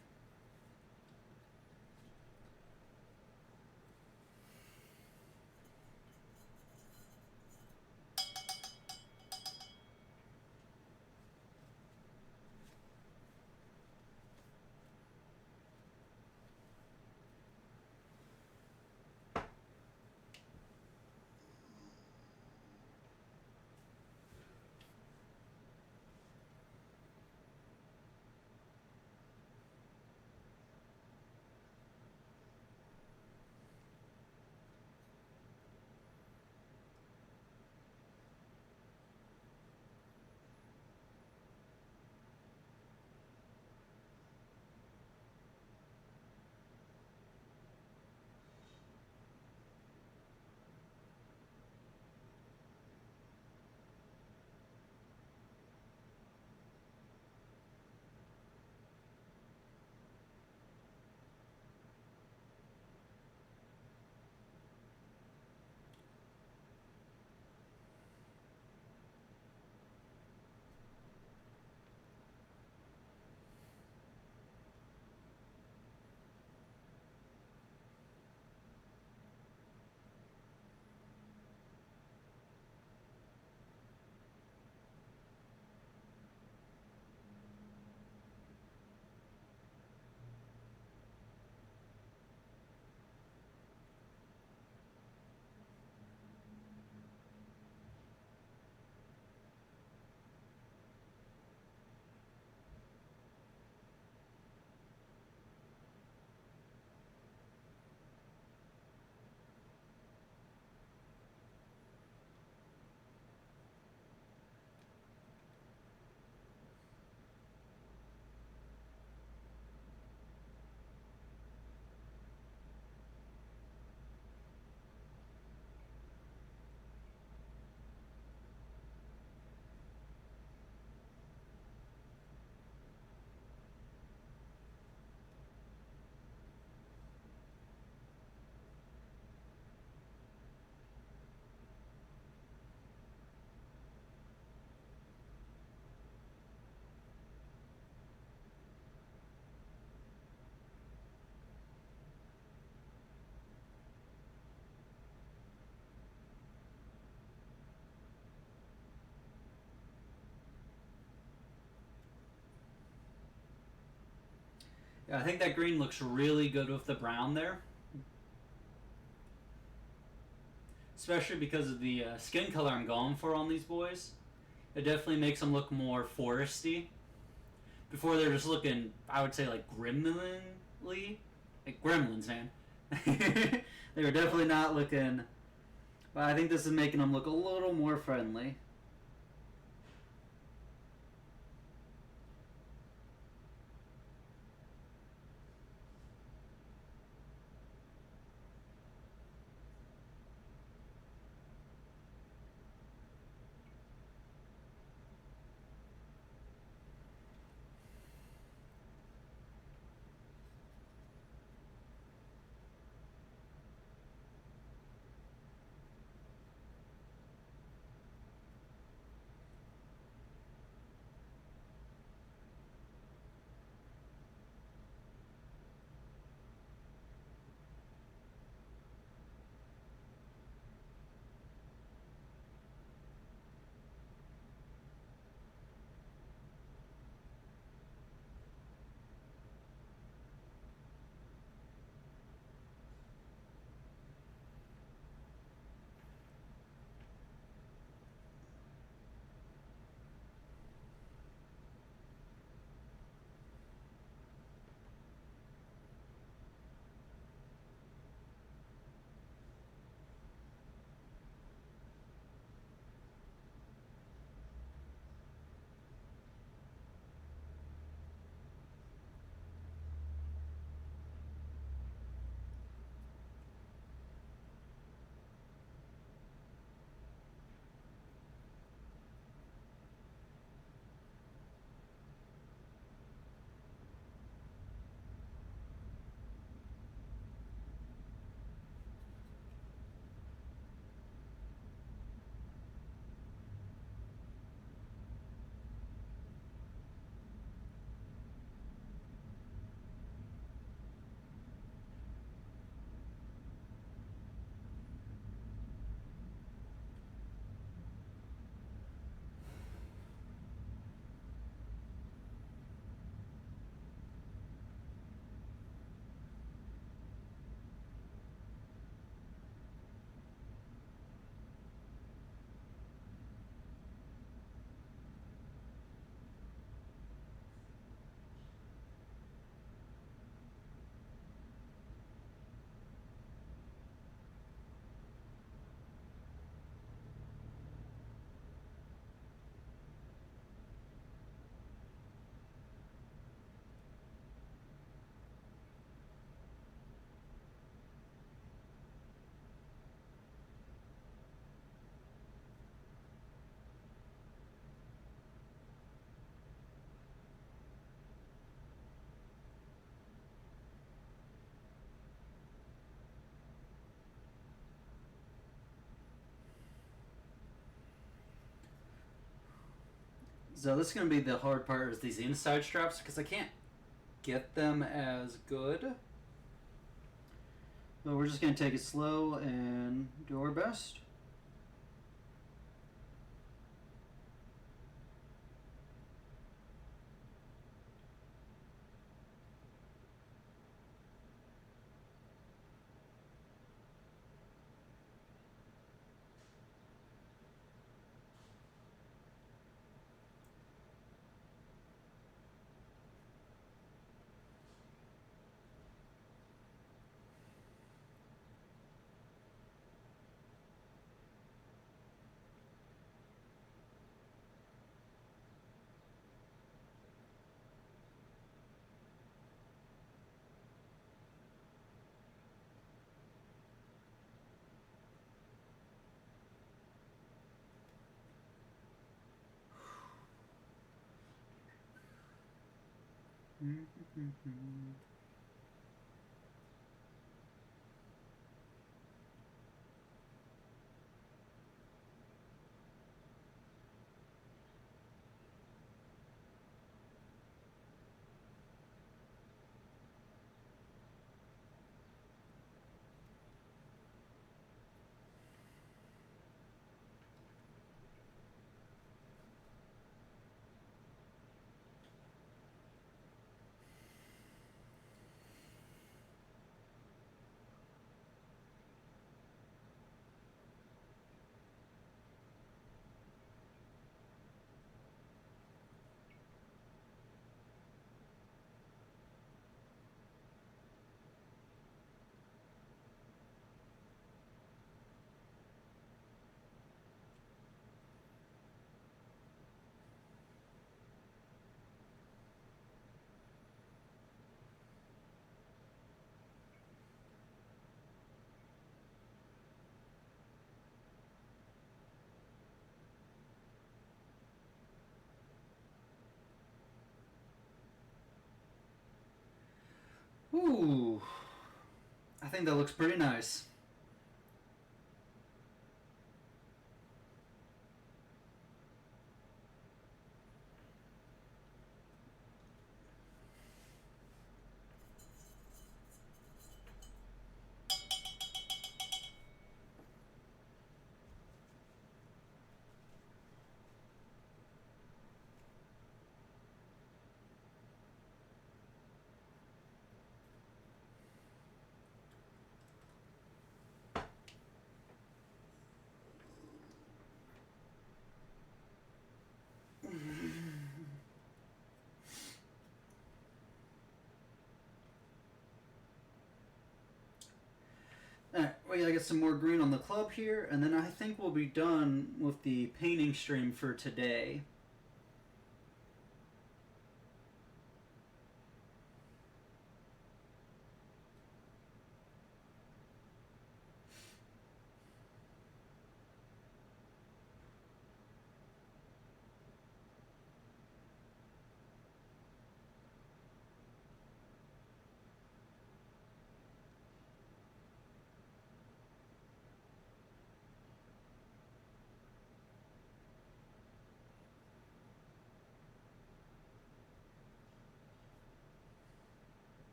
Yeah, I think that green looks really good with the brown there. Especially because of the skin color I'm going for on these boys. It definitely makes them look more foresty. Before they're just looking, I would say, like gremlin-ly. Like gremlins, man. They were definitely not looking... But I think this is making them look a little more friendly. So this is going to be the hard part is these inside straps because I can't get them as good. But we're just going to take it slow and do our best. Ooh, I think that looks pretty nice. Alright, we gotta get some more green on the club here, and then I think we'll be done with the painting stream for today.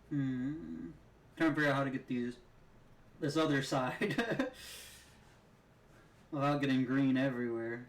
Trying to figure out how to get this other side without getting green everywhere.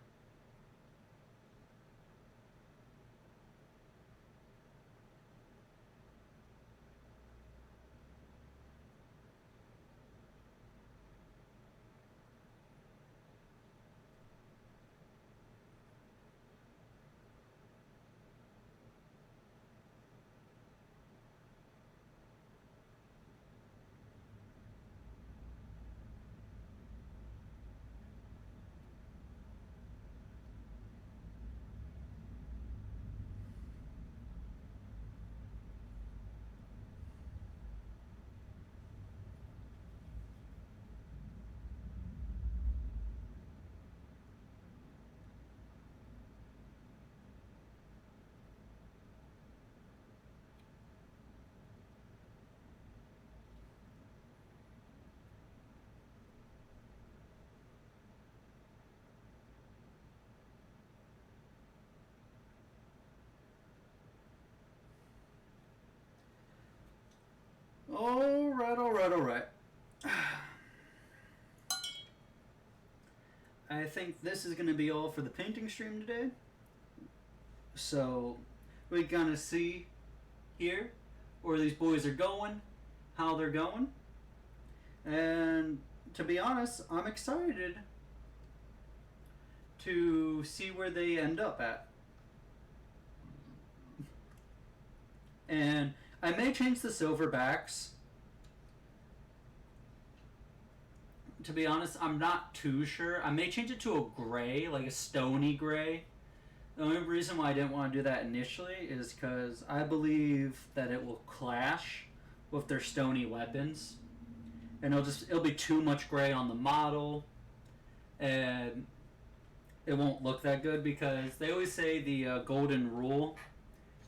Alright. I think this is going to be all for the painting stream today. So, we kind of see here where these boys are going, how they're going. And to be honest, I'm excited to see where they end up at. And I may change the silverbacks. To be honest, I'm not too sure. I may change it to a gray, like a stony gray. The only reason why I didn't want to do that initially is because I believe that it will clash with their stony weapons. And it'll be too much gray on the model. And it won't look that good because they always say the golden rule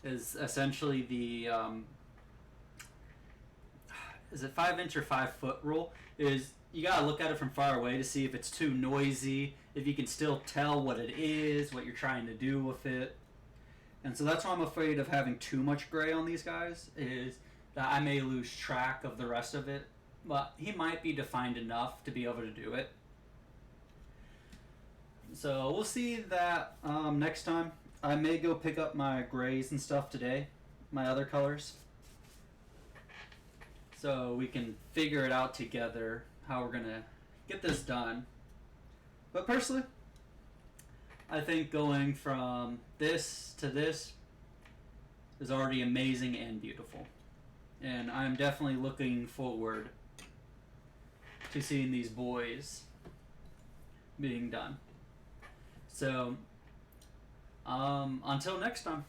is essentially the is it 5-inch or 5-foot rule? Is you gotta look at it from far away to see if it's too noisy, if you can still tell what it is, what you're trying to do with it. And so that's why I'm afraid of having too much gray on these guys, is that I may lose track of the rest of it. But he might be defined enough to be able to do it. So we'll see that next time. I may go pick up my grays and stuff today, my other colors. So we can figure it out together how we're gonna get this done. But personally, I think going from this to this is already amazing and beautiful. And I'm definitely looking forward to seeing these boys being done. So, until next time.